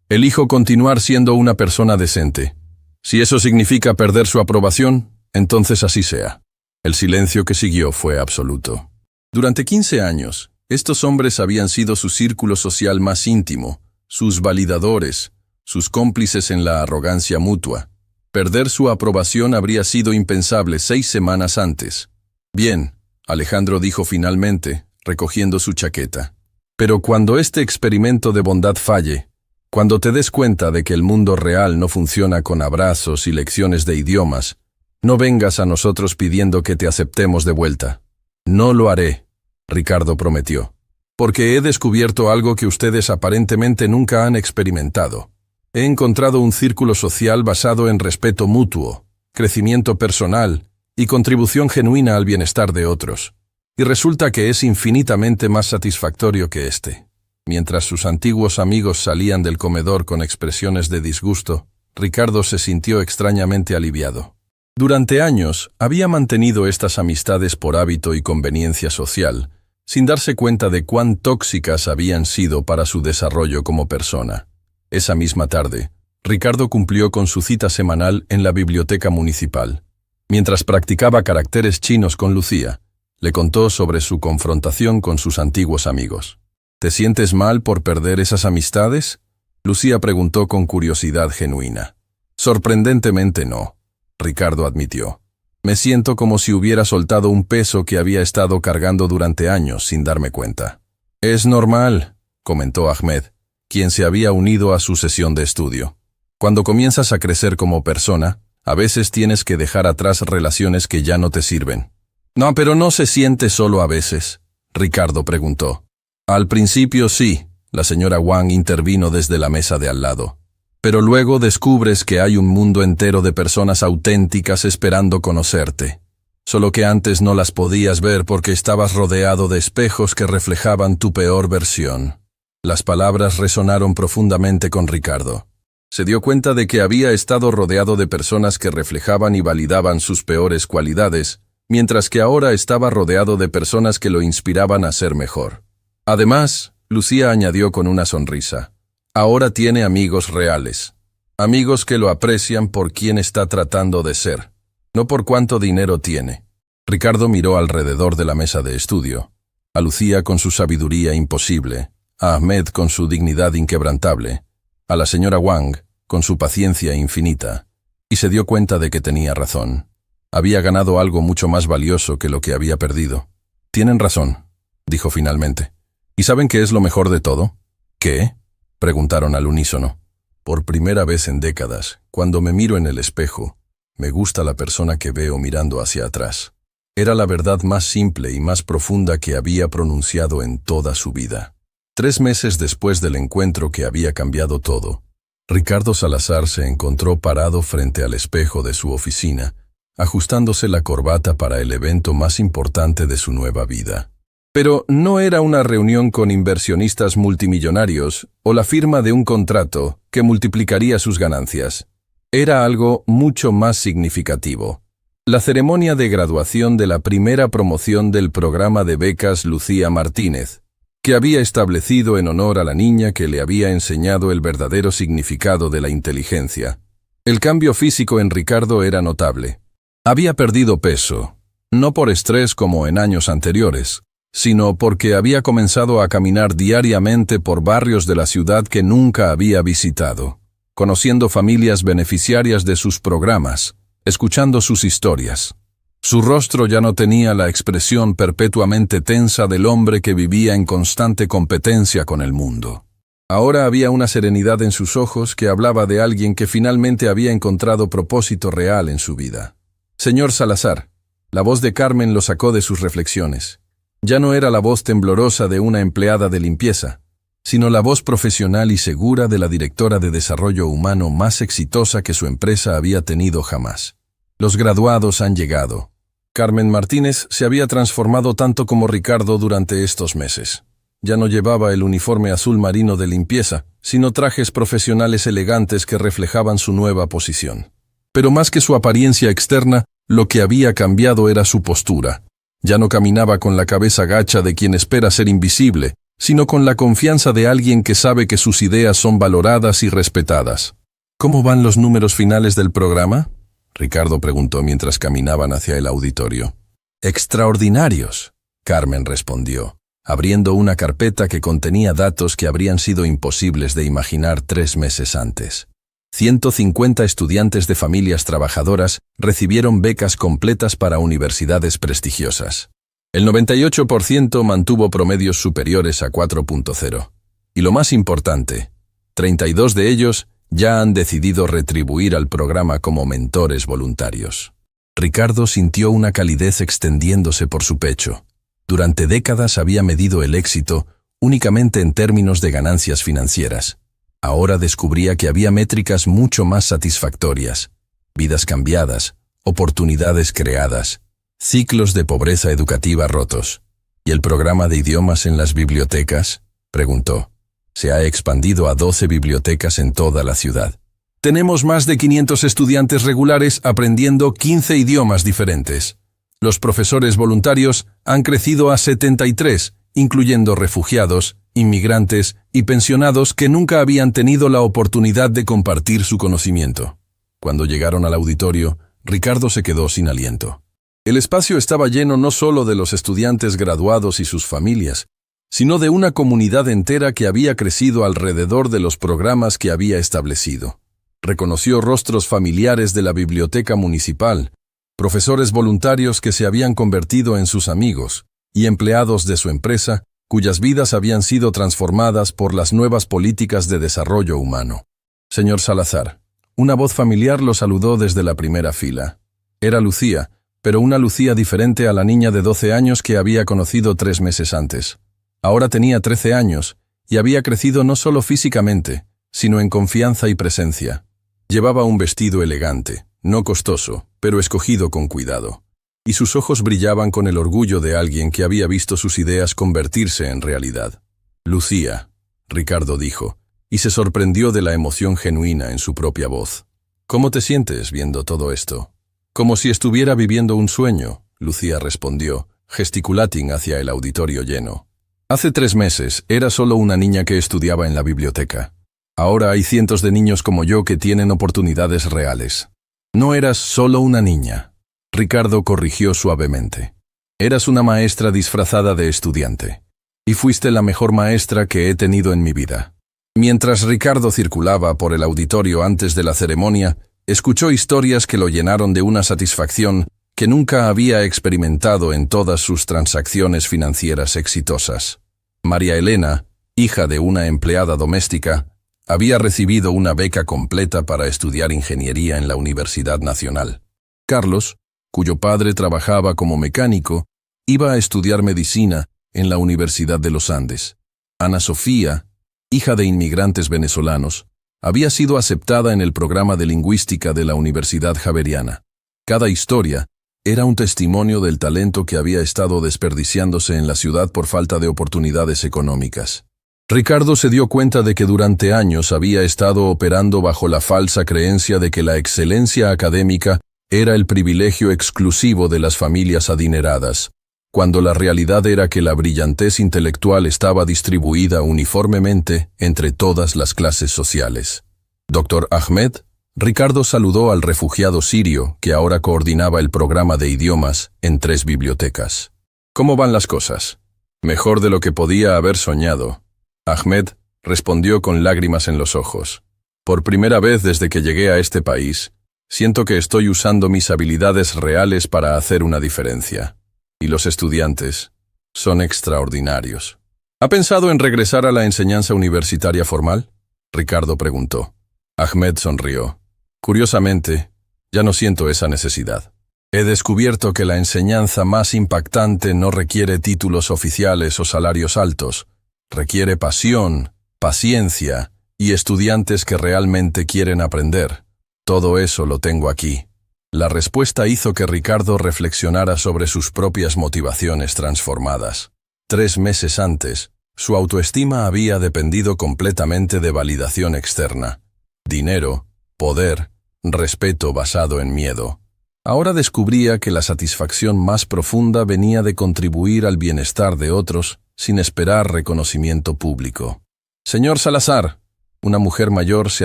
Elijo continuar siendo una persona decente. Si eso significa perder su aprobación, entonces así sea. El silencio que siguió fue absoluto. Durante 15 años, estos hombres habían sido su círculo social más íntimo, sus validadores, sus cómplices en la arrogancia mutua. Perder su aprobación habría sido impensable 6 semanas antes. Bien, Alejandro dijo finalmente, recogiendo su chaqueta. Pero cuando este experimento de bondad falle, cuando te des cuenta de que el mundo real no funciona con abrazos y lecciones de idiomas, no vengas a nosotros pidiendo que te aceptemos de vuelta. No lo haré, Ricardo prometió, porque he descubierto algo que ustedes aparentemente nunca han experimentado. He encontrado un círculo social basado en respeto mutuo, crecimiento personal y contribución genuina al bienestar de otros. Y resulta que es infinitamente más satisfactorio que este. Mientras sus antiguos amigos salían del comedor con expresiones de disgusto, Ricardo se sintió extrañamente aliviado. Durante años, había mantenido estas amistades por hábito y conveniencia social, sin darse cuenta de cuán tóxicas habían sido para su desarrollo como persona. Esa misma tarde, Ricardo cumplió con su cita semanal en la biblioteca municipal. Mientras practicaba caracteres chinos con Lucía, le contó sobre su confrontación con sus antiguos amigos. ¿Te sientes mal por perder esas amistades?, Lucía preguntó con curiosidad genuina. Sorprendentemente no, Ricardo admitió. Me siento como si hubiera soltado un peso que había estado cargando durante años sin darme cuenta. Es normal, comentó Ahmed, quien se había unido a su sesión de estudio. Cuando comienzas a crecer como persona, a veces tienes que dejar atrás relaciones que ya no te sirven. No, pero no se siente solo a veces, Ricardo preguntó. Al principio sí, la señora Wang intervino desde la mesa de al lado. Pero luego descubres que hay un mundo entero de personas auténticas esperando conocerte. Solo que antes no las podías ver porque estabas rodeado de espejos que reflejaban tu peor versión. Las palabras resonaron profundamente con Ricardo. Se dio cuenta de que había estado rodeado de personas que reflejaban y validaban sus peores cualidades, mientras que ahora estaba rodeado de personas que lo inspiraban a ser mejor. Además, Lucía añadió con una sonrisa, ahora tiene amigos reales, amigos que lo aprecian por quien está tratando de ser, no por cuánto dinero tiene. Ricardo miró alrededor de la mesa de estudio, a Lucía con su sabiduría imposible, a Ahmed con su dignidad inquebrantable, a la señora Wang con su paciencia infinita, y se dio cuenta de que tenía razón. Había ganado algo mucho más valioso que lo que había perdido. Tienen razón, dijo finalmente. ¿Y saben qué es lo mejor de todo? ¿Qué?, preguntaron al unísono. Por primera vez en décadas, cuando me miro en el espejo, me gusta la persona que veo mirando hacia atrás. Era la verdad más simple y más profunda que había pronunciado en toda su vida. 3 meses después del encuentro que había cambiado todo, Ricardo Salazar se encontró parado frente al espejo de su oficina, ajustándose la corbata para el evento más importante de su nueva vida. Pero no era una reunión con inversionistas multimillonarios o la firma de un contrato que multiplicaría sus ganancias. Era algo mucho más significativo. La ceremonia de graduación de la primera promoción del programa de becas Lucía Martínez, que había establecido en honor a la niña que le había enseñado el verdadero significado de la inteligencia. El cambio físico en Ricardo era notable. Había perdido peso, no por estrés como en años anteriores, sino porque había comenzado a caminar diariamente por barrios de la ciudad que nunca había visitado, conociendo familias beneficiarias de sus programas, escuchando sus historias. Su rostro ya no tenía la expresión perpetuamente tensa del hombre que vivía en constante competencia con el mundo. Ahora había una serenidad en sus ojos que hablaba de alguien que finalmente había encontrado propósito real en su vida. Señor Salazar, la voz de Carmen lo sacó de sus reflexiones. Ya no era la voz temblorosa de una empleada de limpieza, sino la voz profesional y segura de la directora de desarrollo humano más exitosa que su empresa había tenido jamás. Los graduados han llegado. Carmen Martínez se había transformado tanto como Ricardo durante estos meses. Ya no llevaba el uniforme azul marino de limpieza, sino trajes profesionales elegantes que reflejaban su nueva posición. Pero más que su apariencia externa, lo que había cambiado era su postura. Ya no caminaba con la cabeza gacha de quien espera ser invisible, sino con la confianza de alguien que sabe que sus ideas son valoradas y respetadas. ¿Cómo van los números finales del programa?, Ricardo preguntó mientras caminaban hacia el auditorio. «Extraordinarios», Carmen respondió, abriendo una carpeta que contenía datos que habrían sido imposibles de imaginar 3 meses antes. 150 estudiantes de familias trabajadoras recibieron becas completas para universidades prestigiosas. El 98% mantuvo promedios superiores a 4.0. Y lo más importante, 32 de ellos ya han decidido retribuir al programa como mentores voluntarios. Ricardo sintió una calidez extendiéndose por su pecho. Durante décadas había medido el éxito únicamente en términos de ganancias financieras. Ahora descubría que había métricas mucho más satisfactorias: vidas cambiadas, oportunidades creadas, ciclos de pobreza educativa rotos. ¿Y el programa de idiomas en las bibliotecas?, preguntó. Se ha expandido a 12 bibliotecas en toda la ciudad. Tenemos más de 500 estudiantes regulares aprendiendo 15 idiomas diferentes. Los profesores voluntarios han crecido a 73, incluyendo refugiados, inmigrantes y pensionados que nunca habían tenido la oportunidad de compartir su conocimiento. Cuando llegaron al auditorio, Ricardo se quedó sin aliento. El espacio estaba lleno no solo de los estudiantes graduados y sus familias, sino de una comunidad entera que había crecido alrededor de los programas que había establecido. Reconoció rostros familiares de la biblioteca municipal, profesores voluntarios que se habían convertido en sus amigos, y empleados de su empresa, cuyas vidas habían sido transformadas por las nuevas políticas de desarrollo humano. Señor Salazar, una voz familiar lo saludó desde la primera fila. Era Lucía, pero una Lucía diferente a la niña de 12 años que había conocido 3 meses antes. Ahora tenía 13 años y había crecido no solo físicamente, sino en confianza y presencia. Llevaba un vestido elegante, no costoso, pero escogido con cuidado, y sus ojos brillaban con el orgullo de alguien que había visto sus ideas convertirse en realidad. «Lucía», Ricardo dijo, y se sorprendió de la emoción genuina en su propia voz. «¿Cómo te sientes viendo todo esto?» «Como si estuviera viviendo un sueño», Lucía respondió, gesticulating hacia el auditorio lleno. Hace 3 meses era solo una niña que estudiaba en la biblioteca. Ahora hay cientos de niños como yo que tienen oportunidades reales. No eras solo una niña, Ricardo corrigió suavemente. Eras una maestra disfrazada de estudiante. Y fuiste la mejor maestra que he tenido en mi vida. Mientras Ricardo circulaba por el auditorio antes de la ceremonia, escuchó historias que lo llenaron de una satisfacción que nunca había experimentado en todas sus transacciones financieras exitosas. María Elena, hija de una empleada doméstica, había recibido una beca completa para estudiar ingeniería en la Universidad Nacional. Carlos, cuyo padre trabajaba como mecánico, iba a estudiar medicina en la Universidad de los Andes. Ana Sofía, hija de inmigrantes venezolanos, había sido aceptada en el programa de lingüística de la Universidad Javeriana. Cada historia era un testimonio del talento que había estado desperdiciándose en la ciudad por falta de oportunidades económicas. Ricardo se dio cuenta de que durante años había estado operando bajo la falsa creencia de que la excelencia académica era el privilegio exclusivo de las familias adineradas, cuando la realidad era que la brillantez intelectual estaba distribuida uniformemente entre todas las clases sociales. Dr. Ahmed, Ricardo saludó al refugiado sirio que ahora coordinaba el programa de idiomas en 3 bibliotecas. ¿Cómo van las cosas? Mejor de lo que podía haber soñado. Ahmed respondió con lágrimas en los ojos. Por primera vez desde que llegué a este país, siento que estoy usando mis habilidades reales para hacer una diferencia. Y los estudiantes son extraordinarios. ¿Ha pensado en regresar a la enseñanza universitaria formal? Ricardo preguntó. Ahmed sonrió. Curiosamente, ya no siento esa necesidad. He descubierto que la enseñanza más impactante no requiere títulos oficiales o salarios altos. Requiere pasión, paciencia y estudiantes que realmente quieren aprender. Todo eso lo tengo aquí. La respuesta hizo que Ricardo reflexionara sobre sus propias motivaciones transformadas. 3 meses antes, su autoestima había dependido completamente de validación externa. Dinero, poder, respeto basado en miedo. Ahora descubría que la satisfacción más profunda venía de contribuir al bienestar de otros sin esperar reconocimiento público. Señor Salazar, una mujer mayor se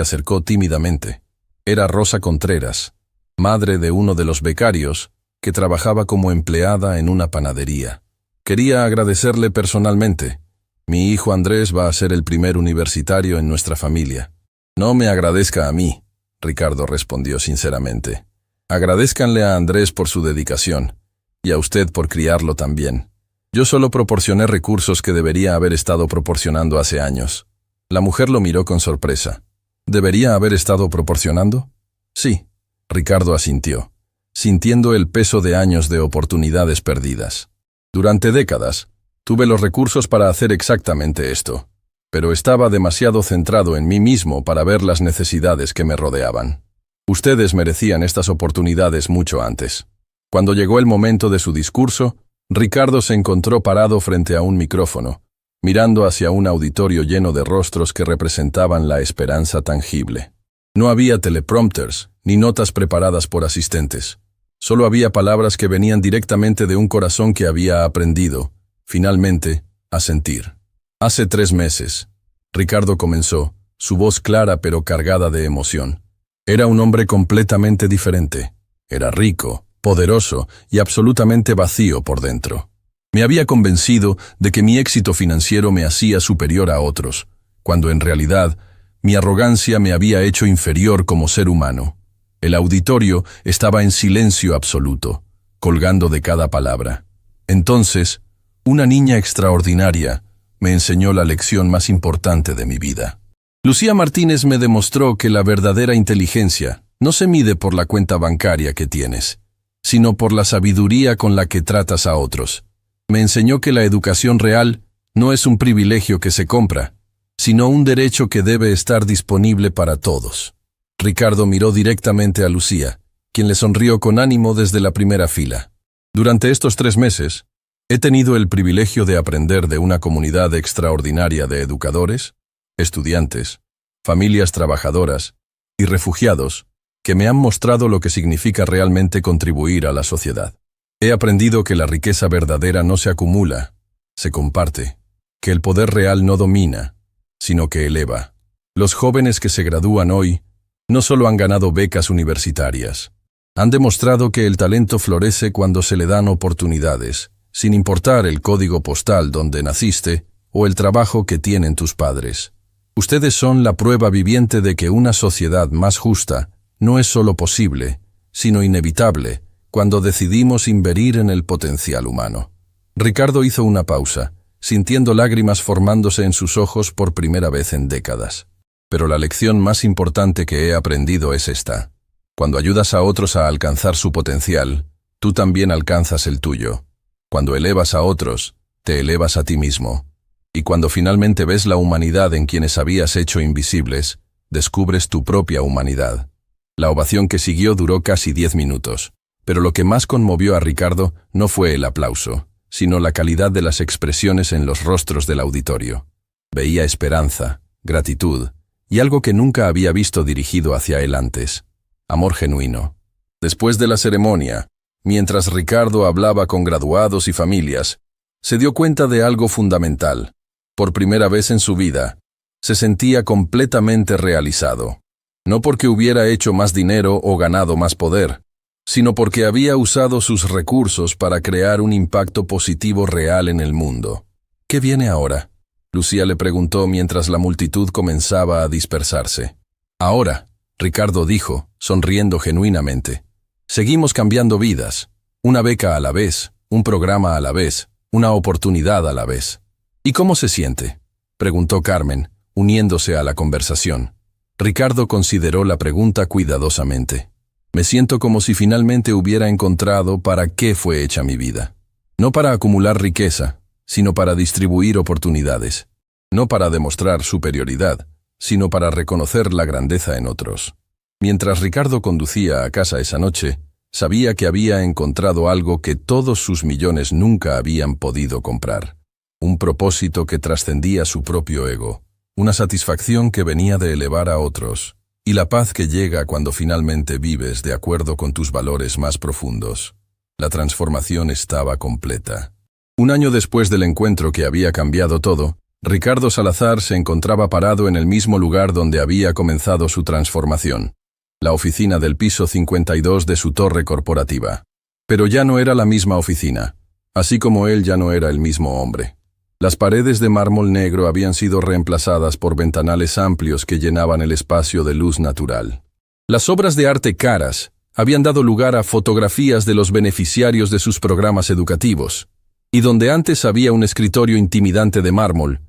acercó tímidamente. Era Rosa Contreras, madre de uno de los becarios, que trabajaba como empleada en una panadería. Quería agradecerle personalmente. Mi hijo Andrés va a ser el primer universitario en nuestra familia. No me agradezca a mí, Ricardo respondió sinceramente. Agradézcanle a Andrés por su dedicación, y a usted por criarlo también. Yo solo proporcioné recursos que debería haber estado proporcionando hace años. La mujer lo miró con sorpresa. ¿Debería haber estado proporcionando? Sí, Ricardo asintió, sintiendo el peso de años de oportunidades perdidas. Durante décadas, tuve los recursos para hacer exactamente esto, pero estaba demasiado centrado en mí mismo para ver las necesidades que me rodeaban. Ustedes merecían estas oportunidades mucho antes. Cuando llegó el momento de su discurso, Ricardo se encontró parado frente a un micrófono, mirando hacia un auditorio lleno de rostros que representaban la esperanza tangible. No había teleprompters ni notas preparadas por asistentes. Solo había palabras que venían directamente de un corazón que había aprendido, finalmente, a sentir. Hace 3 meses, Ricardo comenzó, su voz clara pero cargada de emoción. Era un hombre completamente diferente. Era rico, poderoso y absolutamente vacío por dentro. Me había convencido de que mi éxito financiero me hacía superior a otros, cuando en realidad mi arrogancia me había hecho inferior como ser humano. El auditorio estaba en silencio absoluto, colgando de cada palabra. Entonces, una niña extraordinaria me enseñó la lección más importante de mi vida. Lucía Martínez me demostró que la verdadera inteligencia no se mide por la cuenta bancaria que tienes, sino por la sabiduría con la que tratas a otros. Me enseñó que la educación real no es un privilegio que se compra, sino un derecho que debe estar disponible para todos. Ricardo miró directamente a Lucía, quien le sonrió con ánimo desde la primera fila. Durante estos 3 meses, he tenido el privilegio de aprender de una comunidad extraordinaria de educadores, estudiantes, familias trabajadoras y refugiados que me han mostrado lo que significa realmente contribuir a la sociedad. He aprendido que la riqueza verdadera no se acumula, se comparte, que el poder real no domina, sino que eleva. Los jóvenes que se gradúan hoy no solo han ganado becas universitarias, han demostrado que el talento florece cuando se le dan oportunidades, sin importar el código postal donde naciste o el trabajo que tienen tus padres. Ustedes son la prueba viviente de que una sociedad más justa no es solo posible, sino inevitable, cuando decidimos invertir en el potencial humano. Ricardo hizo una pausa, sintiendo lágrimas formándose en sus ojos por primera vez en décadas. Pero la lección más importante que he aprendido es esta. Cuando ayudas a otros a alcanzar su potencial, tú también alcanzas el tuyo. Cuando elevas a otros, te elevas a ti mismo. Y cuando finalmente ves la humanidad en quienes habías hecho invisibles, descubres tu propia humanidad. La ovación que siguió duró casi 10 minutos, pero lo que más conmovió a Ricardo no fue el aplauso, sino la calidad de las expresiones en los rostros del auditorio. Veía esperanza, gratitud, y algo que nunca había visto dirigido hacia él antes: amor genuino. Después de la ceremonia, mientras Ricardo hablaba con graduados y familias, se dio cuenta de algo fundamental. Por primera vez en su vida, se sentía completamente realizado. No porque hubiera hecho más dinero o ganado más poder, sino porque había usado sus recursos para crear un impacto positivo real en el mundo. ¿Qué viene ahora?, Lucía le preguntó mientras la multitud comenzaba a dispersarse. Ahora, Ricardo dijo, sonriendo genuinamente. Seguimos cambiando vidas, una beca a la vez, un programa a la vez, una oportunidad a la vez. ¿Y cómo se siente?, preguntó Carmen, uniéndose a la conversación. Ricardo consideró la pregunta cuidadosamente. Me siento como si finalmente hubiera encontrado para qué fue hecha mi vida. No para acumular riqueza, sino para distribuir oportunidades. No para demostrar superioridad, sino para reconocer la grandeza en otros. Mientras Ricardo conducía a casa esa noche, sabía que había encontrado algo que todos sus millones nunca habían podido comprar. Un propósito que trascendía su propio ego, una satisfacción que venía de elevar a otros, y la paz que llega cuando finalmente vives de acuerdo con tus valores más profundos. La transformación estaba completa. Un año después del encuentro que había cambiado todo, Ricardo Salazar se encontraba parado en el mismo lugar donde había comenzado su transformación, la oficina del piso 52 de su torre corporativa. Pero ya no era la misma oficina, así como él ya no era el mismo hombre. Las paredes de mármol negro habían sido reemplazadas por ventanales amplios que llenaban el espacio de luz natural. Las obras de arte caras habían dado lugar a fotografías de los beneficiarios de sus programas educativos, y donde antes había un escritorio intimidante de mármol,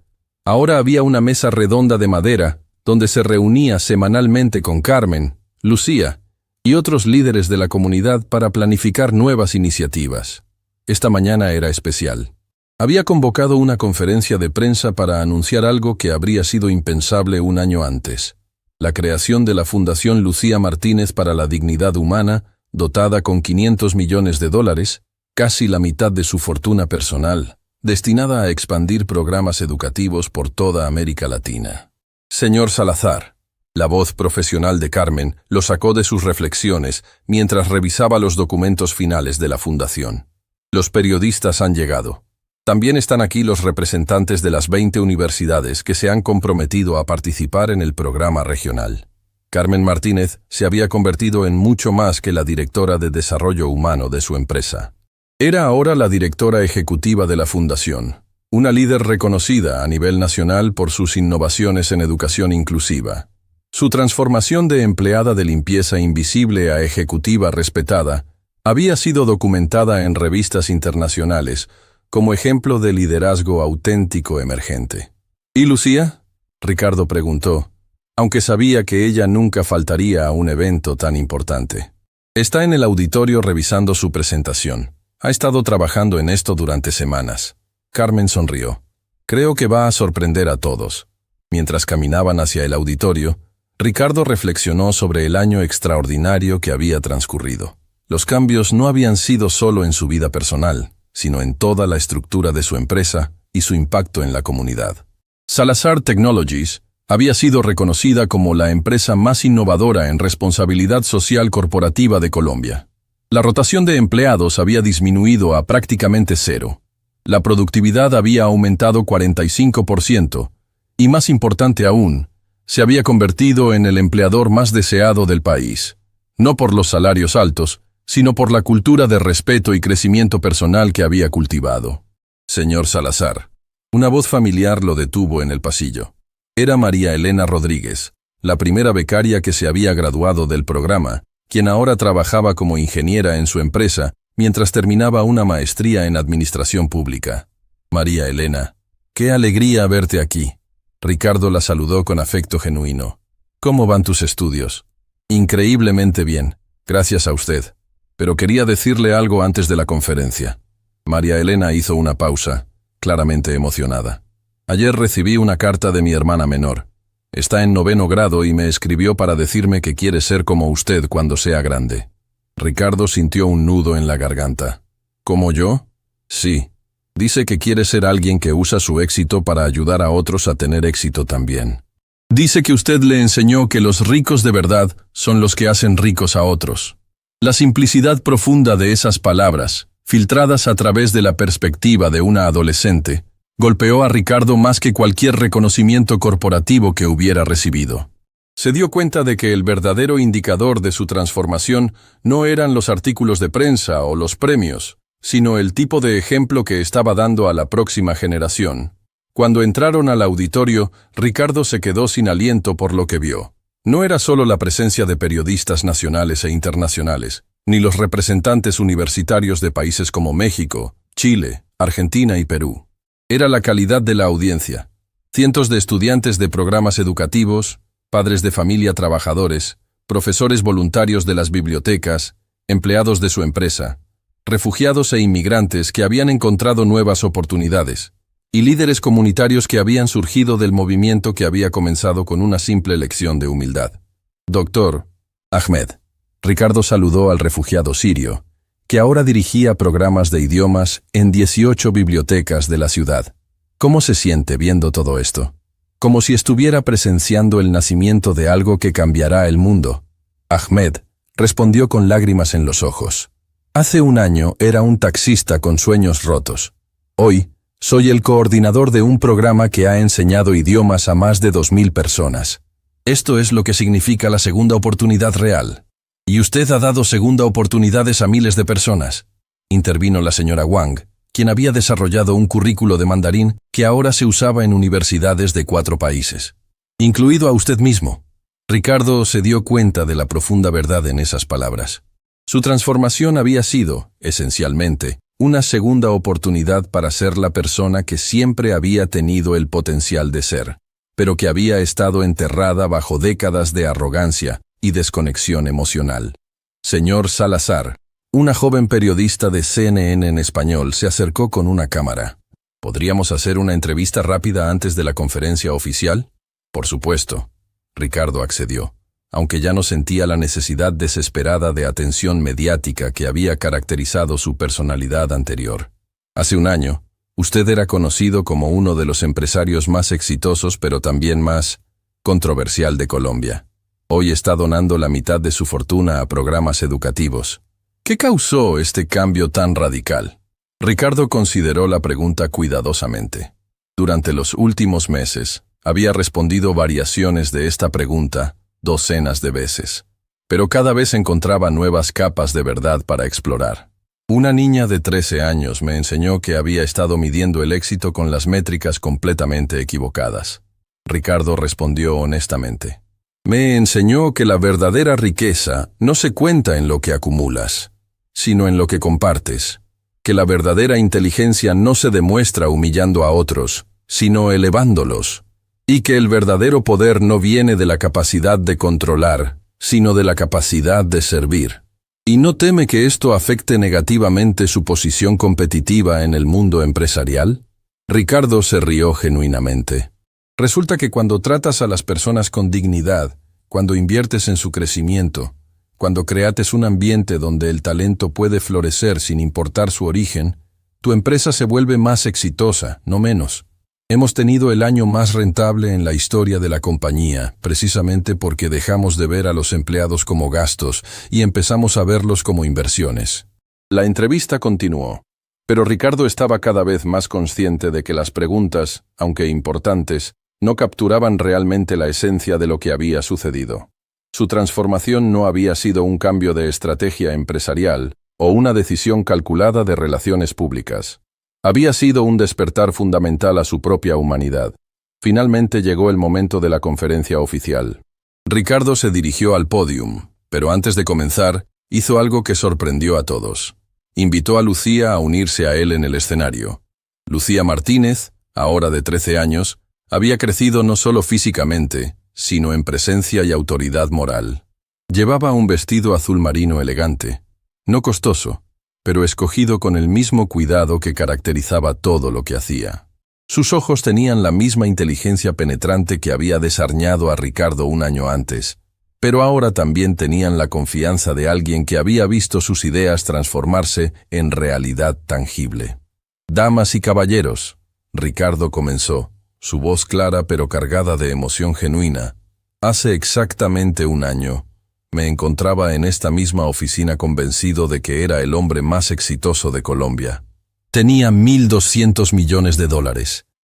ahora había una mesa redonda de madera donde se reunía semanalmente con Carmen, Lucía y otros líderes de la comunidad para planificar nuevas iniciativas. Esta mañana era especial. Había convocado una conferencia de prensa para anunciar algo que habría sido impensable un año antes: la creación de la Fundación Lucía Martínez para la Dignidad Humana, dotada con $500 millones, casi la mitad de su fortuna personal, destinada a expandir programas educativos por toda América Latina. Señor Salazar, la voz profesional de Carmen lo sacó de sus reflexiones mientras revisaba los documentos finales de la fundación. Los periodistas han llegado. También están aquí los representantes de las 20 universidades que se han comprometido a participar en el programa regional. Carmen Martínez se había convertido en mucho más que la directora de desarrollo humano de su empresa. Era ahora la directora ejecutiva de la fundación, una líder reconocida a nivel nacional por sus innovaciones en educación inclusiva. Su transformación de empleada de limpieza invisible a ejecutiva respetada había sido documentada en revistas internacionales como ejemplo de liderazgo auténtico emergente. ¿Y Lucía?, Ricardo preguntó, aunque sabía que ella nunca faltaría a un evento tan importante. Está en el auditorio revisando su presentación. Ha estado trabajando en esto durante semanas. Carmen sonrió. Creo que va a sorprender a todos. Mientras caminaban hacia el auditorio, Ricardo reflexionó sobre el año extraordinario que había transcurrido. Los cambios no habían sido solo en su vida personal, sino en toda la estructura de su empresa y su impacto en la comunidad. Salazar Technologies había sido reconocida como la empresa más innovadora en responsabilidad social corporativa de Colombia. La rotación de empleados había disminuido a prácticamente cero. La productividad había aumentado 45%, y más importante aún, se había convertido en el empleador más deseado del país, no por los salarios altos, sino por la cultura de respeto y crecimiento personal que había cultivado. Señor Salazar. Una voz familiar lo detuvo en el pasillo. Era María Elena Rodríguez, la primera becaria que se había graduado del programa, quien ahora trabajaba como ingeniera en su empresa mientras terminaba una maestría en administración pública. María Elena, qué alegría verte aquí. Ricardo la saludó con afecto genuino. ¿Cómo van tus estudios? Increíblemente bien, gracias a usted. Pero quería decirle algo antes de la conferencia. María Elena hizo una pausa, claramente emocionada. Ayer recibí una carta de mi hermana menor. Está en 9º grado y me escribió para decirme que quiere ser como usted cuando sea grande. Ricardo sintió un nudo en la garganta. ¿Como yo? Sí. Dice que quiere ser alguien que usa su éxito para ayudar a otros a tener éxito también. Dice que usted le enseñó que los ricos de verdad son los que hacen ricos a otros. La simplicidad profunda de esas palabras, filtradas a través de la perspectiva de una adolescente, golpeó a Ricardo más que cualquier reconocimiento corporativo que hubiera recibido. Se dio cuenta de que el verdadero indicador de su transformación no eran los artículos de prensa o los premios, sino el tipo de ejemplo que estaba dando a la próxima generación. Cuando entraron al auditorio, Ricardo se quedó sin aliento por lo que vio. No era solo la presencia de periodistas nacionales e internacionales, ni los representantes universitarios de países como México, Chile, Argentina y Perú. Era la calidad de la audiencia. Cientos de estudiantes de programas educativos, padres de familia trabajadores, profesores voluntarios de las bibliotecas, empleados de su empresa, refugiados e inmigrantes que habían encontrado nuevas oportunidades, y líderes comunitarios que habían surgido del movimiento que había comenzado con una simple lección de humildad. Doctor Ahmed. Ricardo saludó al refugiado sirio, que ahora dirigía programas de idiomas en 18 bibliotecas de la ciudad. ¿Cómo se siente viendo todo esto? Como si estuviera presenciando el nacimiento de algo que cambiará el mundo. Ahmed respondió con lágrimas en los ojos. Hace un año era un taxista con sueños rotos. Hoy, soy el coordinador de un programa que ha enseñado idiomas a más de 2000 personas. Esto es lo que significa la segunda oportunidad real. Y usted ha dado segunda oportunidades a miles de personas. Intervino la señora Wang, quien había desarrollado un currículo de mandarín que ahora se usaba en universidades de 4 países. Incluido a usted mismo. Ricardo se dio cuenta de la profunda verdad en esas palabras. Su transformación había sido, esencialmente, una segunda oportunidad para ser la persona que siempre había tenido el potencial de ser, pero que había estado enterrada bajo décadas de arrogancia y desconexión emocional. Señor Salazar, una joven periodista de CNN en español se acercó con una cámara. ¿Podríamos hacer una entrevista rápida antes de la conferencia oficial? Por supuesto. Ricardo accedió, aunque ya no sentía la necesidad desesperada de atención mediática que había caracterizado su personalidad anterior. Hace un año, usted era conocido como uno de los empresarios más exitosos pero también más controversial de Colombia. Hoy está donando la mitad de su fortuna a programas educativos. ¿Qué causó este cambio tan radical? Ricardo consideró la pregunta cuidadosamente. Durante los últimos meses, había respondido variaciones de esta pregunta docenas de veces, pero cada vez encontraba nuevas capas de verdad para explorar. Una niña de 13 años me enseñó que había estado midiendo el éxito con las métricas completamente equivocadas. Ricardo respondió honestamente. Me enseñó que la verdadera riqueza no se cuenta en lo que acumulas, sino en lo que compartes, que la verdadera inteligencia no se demuestra humillando a otros, sino elevándolos, y que el verdadero poder no viene de la capacidad de controlar, sino de la capacidad de servir. ¿Y no teme que esto afecte negativamente su posición competitiva en el mundo empresarial? Ricardo se rió genuinamente. Resulta que cuando tratas a las personas con dignidad, cuando inviertes en su crecimiento, cuando creates un ambiente donde el talento puede florecer sin importar su origen, tu empresa se vuelve más exitosa, no menos. Hemos tenido el año más rentable en la historia de la compañía, precisamente porque dejamos de ver a los empleados como gastos y empezamos a verlos como inversiones. La entrevista continuó, pero Ricardo estaba cada vez más consciente de que las preguntas, aunque importantes, no capturaban realmente la esencia de lo que había sucedido. Su transformación no había sido un cambio de estrategia empresarial o una decisión calculada de relaciones públicas. Había sido un despertar fundamental a su propia humanidad. Finalmente llegó el momento de la conferencia oficial. Ricardo se dirigió al pódium, pero antes de comenzar, hizo algo que sorprendió a todos. Invitó a Lucía a unirse a él en el escenario. Lucía Martínez, ahora de 13 años, había crecido no solo físicamente, sino en presencia y autoridad moral. Llevaba un vestido azul marino elegante, no costoso, pero escogido con el mismo cuidado que caracterizaba todo lo que hacía. Sus ojos tenían la misma inteligencia penetrante que había desarñado a Ricardo un año antes, pero ahora también tenían la confianza de alguien que había visto sus ideas transformarse en realidad tangible. «Damas y caballeros», Ricardo comenzó, su voz clara pero cargada de emoción genuina. «Hace exactamente un año, me encontraba en esta misma oficina convencido de que era el hombre más exitoso de Colombia. Tenía $1.200 millones,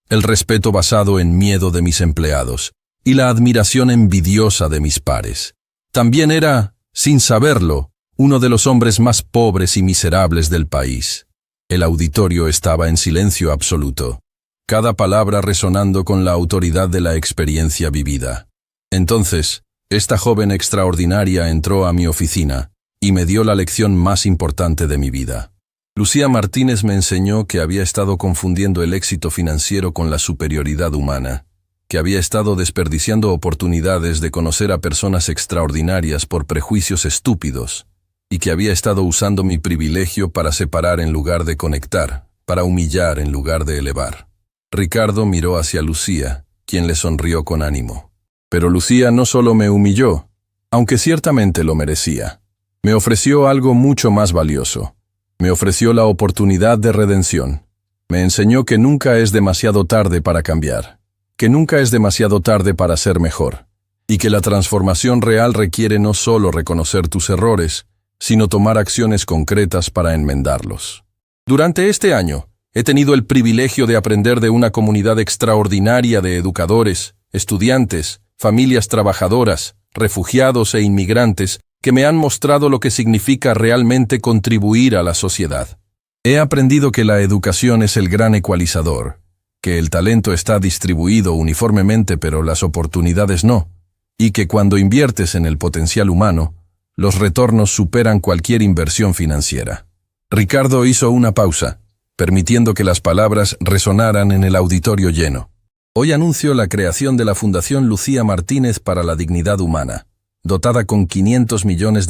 el respeto basado en miedo de mis empleados, y la admiración envidiosa de mis pares. También era, sin saberlo, uno de los hombres más pobres y miserables del país. El auditorio estaba en silencio absoluto, cada palabra resonando con la autoridad de la experiencia vivida. Entonces, esta joven extraordinaria entró a mi oficina y me dio la lección más importante de mi vida. Lucía Martínez me enseñó que había estado confundiendo el éxito financiero con la superioridad humana, que había estado desperdiciando oportunidades de conocer a personas extraordinarias por prejuicios estúpidos, y que había estado usando mi privilegio para separar en lugar de conectar, para humillar en lugar de elevar. Ricardo miró hacia Lucía, quien le sonrió con ánimo. Pero Lucía no solo me humilló, aunque ciertamente lo merecía. Me ofreció algo mucho más valioso. Me ofreció la oportunidad de redención. Me enseñó que nunca es demasiado tarde para cambiar, que nunca es demasiado tarde para ser mejor, y que la transformación real requiere no solo reconocer tus errores, sino tomar acciones concretas para enmendarlos. Durante este año, he tenido el privilegio de aprender de una comunidad extraordinaria de educadores, estudiantes, familias trabajadoras, refugiados e inmigrantes que me han mostrado lo que significa realmente contribuir a la sociedad. He aprendido que la educación es el gran ecualizador, que el talento está distribuido uniformemente pero las oportunidades no, y que cuando inviertes en el potencial humano, los retornos superan cualquier inversión financiera. Ricardo hizo una pausa, permitiendo que las palabras resonaran en el auditorio lleno. Hoy anuncio la creación de la Fundación Lucía Martínez para la Dignidad Humana, dotada con $500 millones,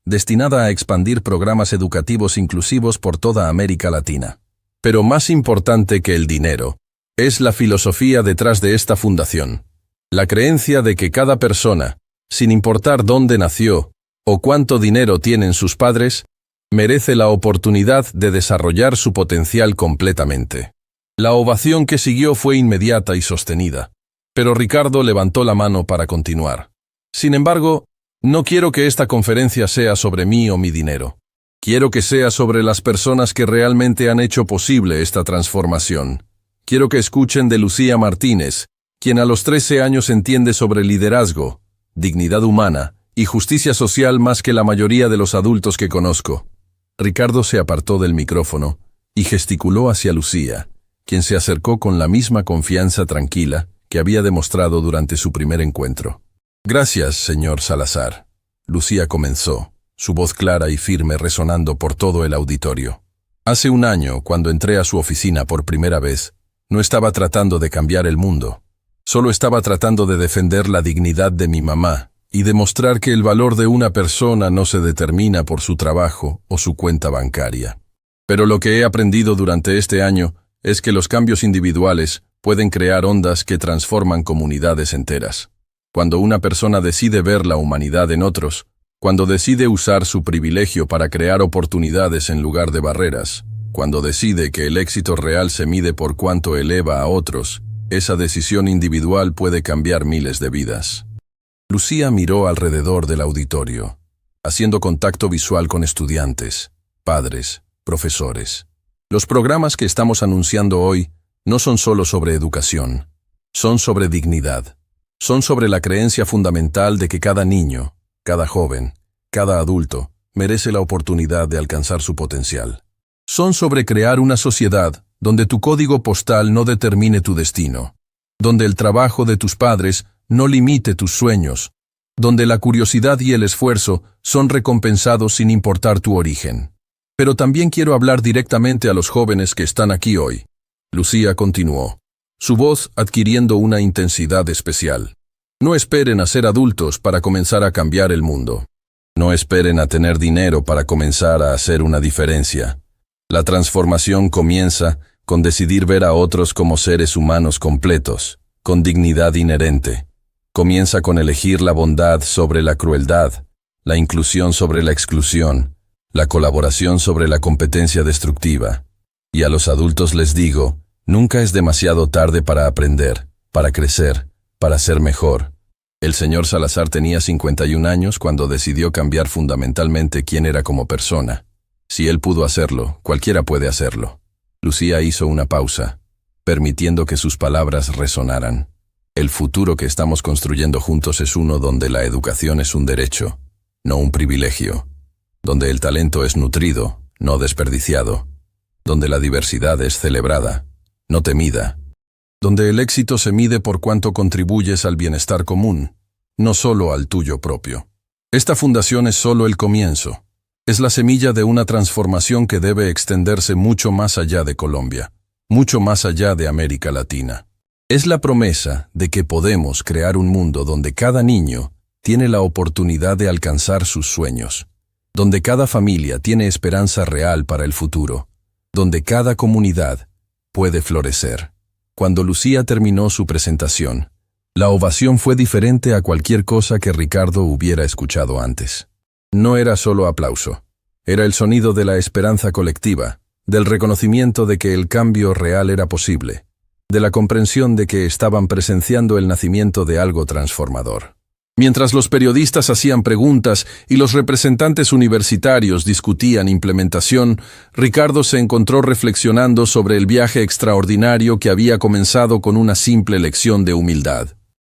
destinada a expandir programas educativos inclusivos por toda América Latina. Pero más importante que el dinero, es la filosofía detrás de esta fundación. La creencia de que cada persona, sin importar dónde nació o cuánto dinero tienen sus padres, merece la oportunidad de desarrollar su potencial completamente. La ovación que siguió fue inmediata y sostenida, pero Ricardo levantó la mano para continuar. Sin embargo, no quiero que esta conferencia sea sobre mí o mi dinero. Quiero que sea sobre las personas que realmente han hecho posible esta transformación. Quiero que escuchen de Lucía Martínez, quien a los 13 años entiende sobre liderazgo, dignidad humana y justicia social más que la mayoría de los adultos que conozco. Ricardo se apartó del micrófono y gesticuló hacia Lucía, quien se acercó con la misma confianza tranquila que había demostrado durante su primer encuentro. Gracias, señor Salazar. Lucía comenzó, su voz clara y firme resonando por todo el auditorio. Hace un año, cuando entré a su oficina por primera vez, no estaba tratando de cambiar el mundo. Solo estaba tratando de defender la dignidad de mi mamá y demostrar que el valor de una persona no se determina por su trabajo o su cuenta bancaria. Pero lo que he aprendido durante este año es que los cambios individuales pueden crear ondas que transforman comunidades enteras. Cuando una persona decide ver la humanidad en otros, cuando decide usar su privilegio para crear oportunidades en lugar de barreras, cuando decide que el éxito real se mide por cuánto eleva a otros, esa decisión individual puede cambiar miles de vidas. Lucía miró alrededor del auditorio, haciendo contacto visual con estudiantes, padres, profesores. Los programas que estamos anunciando hoy no son solo sobre educación, son sobre dignidad. Son sobre la creencia fundamental de que cada niño, cada joven, cada adulto merece la oportunidad de alcanzar su potencial. Son sobre crear una sociedad donde tu código postal no determine tu destino, donde el trabajo de tus padres no limite tus sueños, donde la curiosidad y el esfuerzo son recompensados sin importar tu origen. Pero también quiero hablar directamente a los jóvenes que están aquí hoy. Lucía continuó, su voz adquiriendo una intensidad especial. No esperen a ser adultos para comenzar a cambiar el mundo. No esperen a tener dinero para comenzar a hacer una diferencia. La transformación comienza con decidir ver a otros como seres humanos completos, con dignidad inherente. Comienza con elegir la bondad sobre la crueldad, la inclusión sobre la exclusión, la colaboración sobre la competencia destructiva. Y a los adultos les digo, nunca es demasiado tarde para aprender, para crecer, para ser mejor. El señor Salazar tenía 51 años cuando decidió cambiar fundamentalmente quién era como persona. Si él pudo hacerlo, cualquiera puede hacerlo. Lucía hizo una pausa, permitiendo que sus palabras resonaran. El futuro que estamos construyendo juntos es uno donde la educación es un derecho, no un privilegio, donde el talento es nutrido, no desperdiciado, donde la diversidad es celebrada, no temida, donde el éxito se mide por cuánto contribuyes al bienestar común, no solo al tuyo propio. Esta fundación es solo el comienzo. Es la semilla de una transformación que debe extenderse mucho más allá de Colombia, mucho más allá de América Latina. Es la promesa de que podemos crear un mundo donde cada niño tiene la oportunidad de alcanzar sus sueños, donde cada familia tiene esperanza real para el futuro, donde cada comunidad puede florecer. Cuando Lucía terminó su presentación, la ovación fue diferente a cualquier cosa que Ricardo hubiera escuchado antes. No era solo aplauso, era el sonido de la esperanza colectiva, del reconocimiento de que el cambio real era posible, de la comprensión de que estaban presenciando el nacimiento de algo transformador. Mientras los periodistas hacían preguntas y los representantes universitarios discutían implementación, Ricardo se encontró reflexionando sobre el viaje extraordinario que había comenzado con una simple lección de humildad.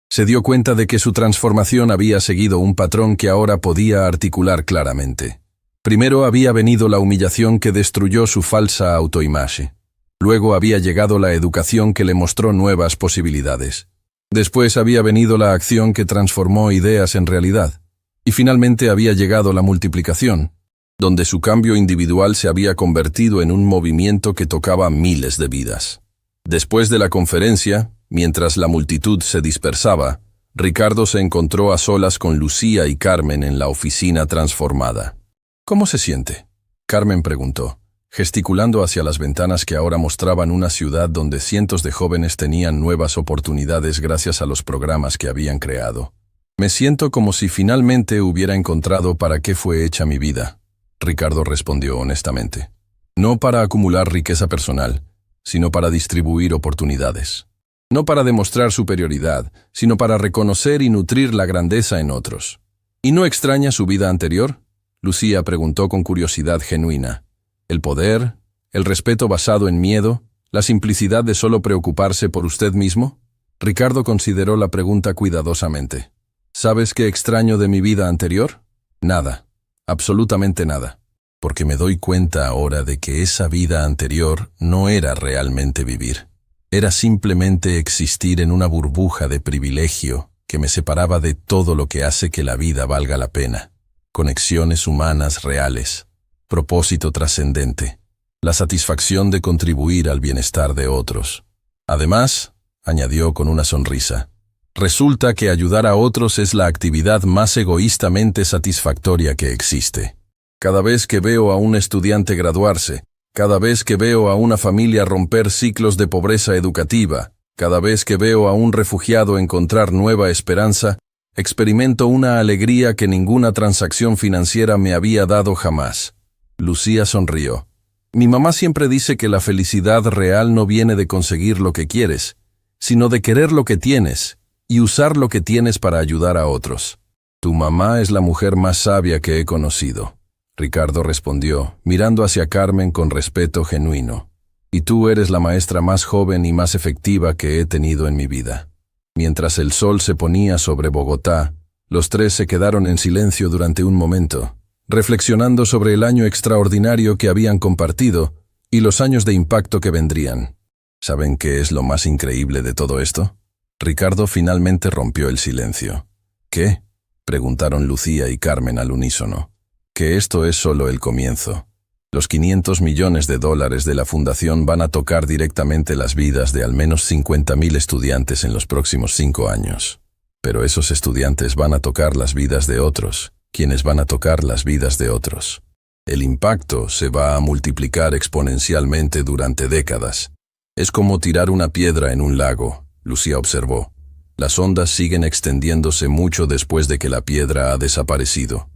Se dio cuenta de que su transformación había seguido un patrón que ahora podía articular claramente. Primero había venido la humillación que destruyó su falsa autoimagen. Luego había llegado la educación que le mostró nuevas posibilidades. Después había venido la acción que transformó ideas en realidad. Y finalmente había llegado la multiplicación, donde su cambio individual se había convertido en un movimiento que tocaba miles de vidas. Después de la conferencia, mientras la multitud se dispersaba, Ricardo se encontró a solas con Lucía y Carmen en la oficina transformada. ¿Cómo se siente?, Carmen preguntó, gesticulando hacia las ventanas que ahora mostraban una ciudad donde cientos de jóvenes tenían nuevas oportunidades gracias a los programas que habían creado. Me siento como si finalmente hubiera encontrado para qué fue hecha mi vida, Ricardo respondió honestamente. No para acumular riqueza personal, sino para distribuir oportunidades. No para demostrar superioridad, sino para reconocer y nutrir la grandeza en otros. ¿Y no extraña su vida anterior?, Lucía preguntó con curiosidad genuina. ¿El poder, el respeto basado en miedo, la simplicidad de solo preocuparse por usted mismo? Ricardo consideró la pregunta cuidadosamente. ¿Sabes qué extraño de mi vida anterior? Nada, absolutamente nada. Porque me doy cuenta ahora de que esa vida anterior no era realmente vivir. Era simplemente existir en una burbuja de privilegio que me separaba de todo lo que hace que la vida valga la pena. Conexiones humanas reales, propósito trascendente, la satisfacción de contribuir al bienestar de otros. Además, añadió con una sonrisa, resulta que ayudar a otros es la actividad más egoístamente satisfactoria que existe. Cada vez que veo a un estudiante graduarse, cada vez que veo a una familia romper ciclos de pobreza educativa, cada vez que veo a un refugiado encontrar nueva esperanza, experimento una alegría que ninguna transacción financiera me había dado jamás. Lucía sonrió. Mi mamá siempre dice que la felicidad real no viene de conseguir lo que quieres, sino de querer lo que tienes y usar lo que tienes para ayudar a otros. Tu mamá es la mujer más sabia que he conocido, Ricardo respondió, mirando hacia Carmen con respeto genuino. Y tú eres la maestra más joven y más efectiva que he tenido en mi vida. Mientras el sol se ponía sobre Bogotá, los tres se quedaron en silencio durante un momento, reflexionando sobre el año extraordinario que habían compartido y los años de impacto que vendrían. ¿Saben qué es lo más increíble de todo esto? Ricardo finalmente rompió el silencio. ¿Qué?, preguntaron Lucía y Carmen al unísono. Que esto es solo el comienzo. Los $500 millones de la fundación van a tocar directamente las vidas de al menos 50.000 estudiantes en los próximos 5 años. Pero esos estudiantes van a tocar las vidas de otros, quienes van a tocar las vidas de otros. El impacto se va a multiplicar exponencialmente durante décadas. Es como tirar una piedra en un lago, Lucía observó. Las ondas siguen extendiéndose mucho después de que la piedra ha desaparecido.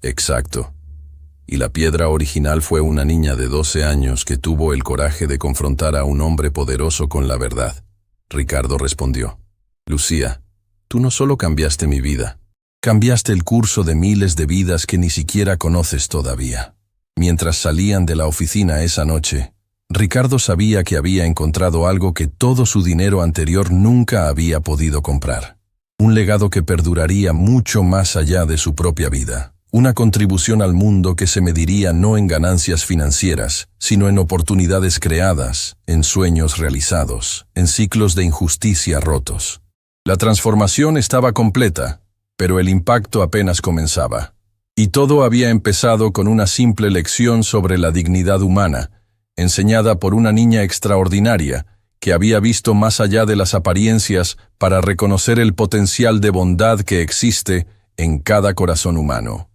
Exacto. Y la piedra original fue una niña de 12 años que tuvo el coraje de confrontar a un hombre poderoso con la verdad. Ricardo respondió. Lucía, tú no solo cambiaste mi vida, cambiaste el curso de miles de vidas que ni siquiera conoces todavía. Mientras salían de la oficina esa noche, Ricardo sabía que había encontrado algo que todo su dinero anterior nunca había podido comprar. Un legado que perduraría mucho más allá de su propia vida. Una contribución al mundo que se mediría no en ganancias financieras, sino en oportunidades creadas, en sueños realizados, en ciclos de injusticia rotos. La transformación estaba completa, pero el impacto apenas comenzaba. Y todo había empezado con una simple lección sobre la dignidad humana, enseñada por una niña extraordinaria que había visto más allá de las apariencias para reconocer el potencial de bondad que existe en cada corazón humano.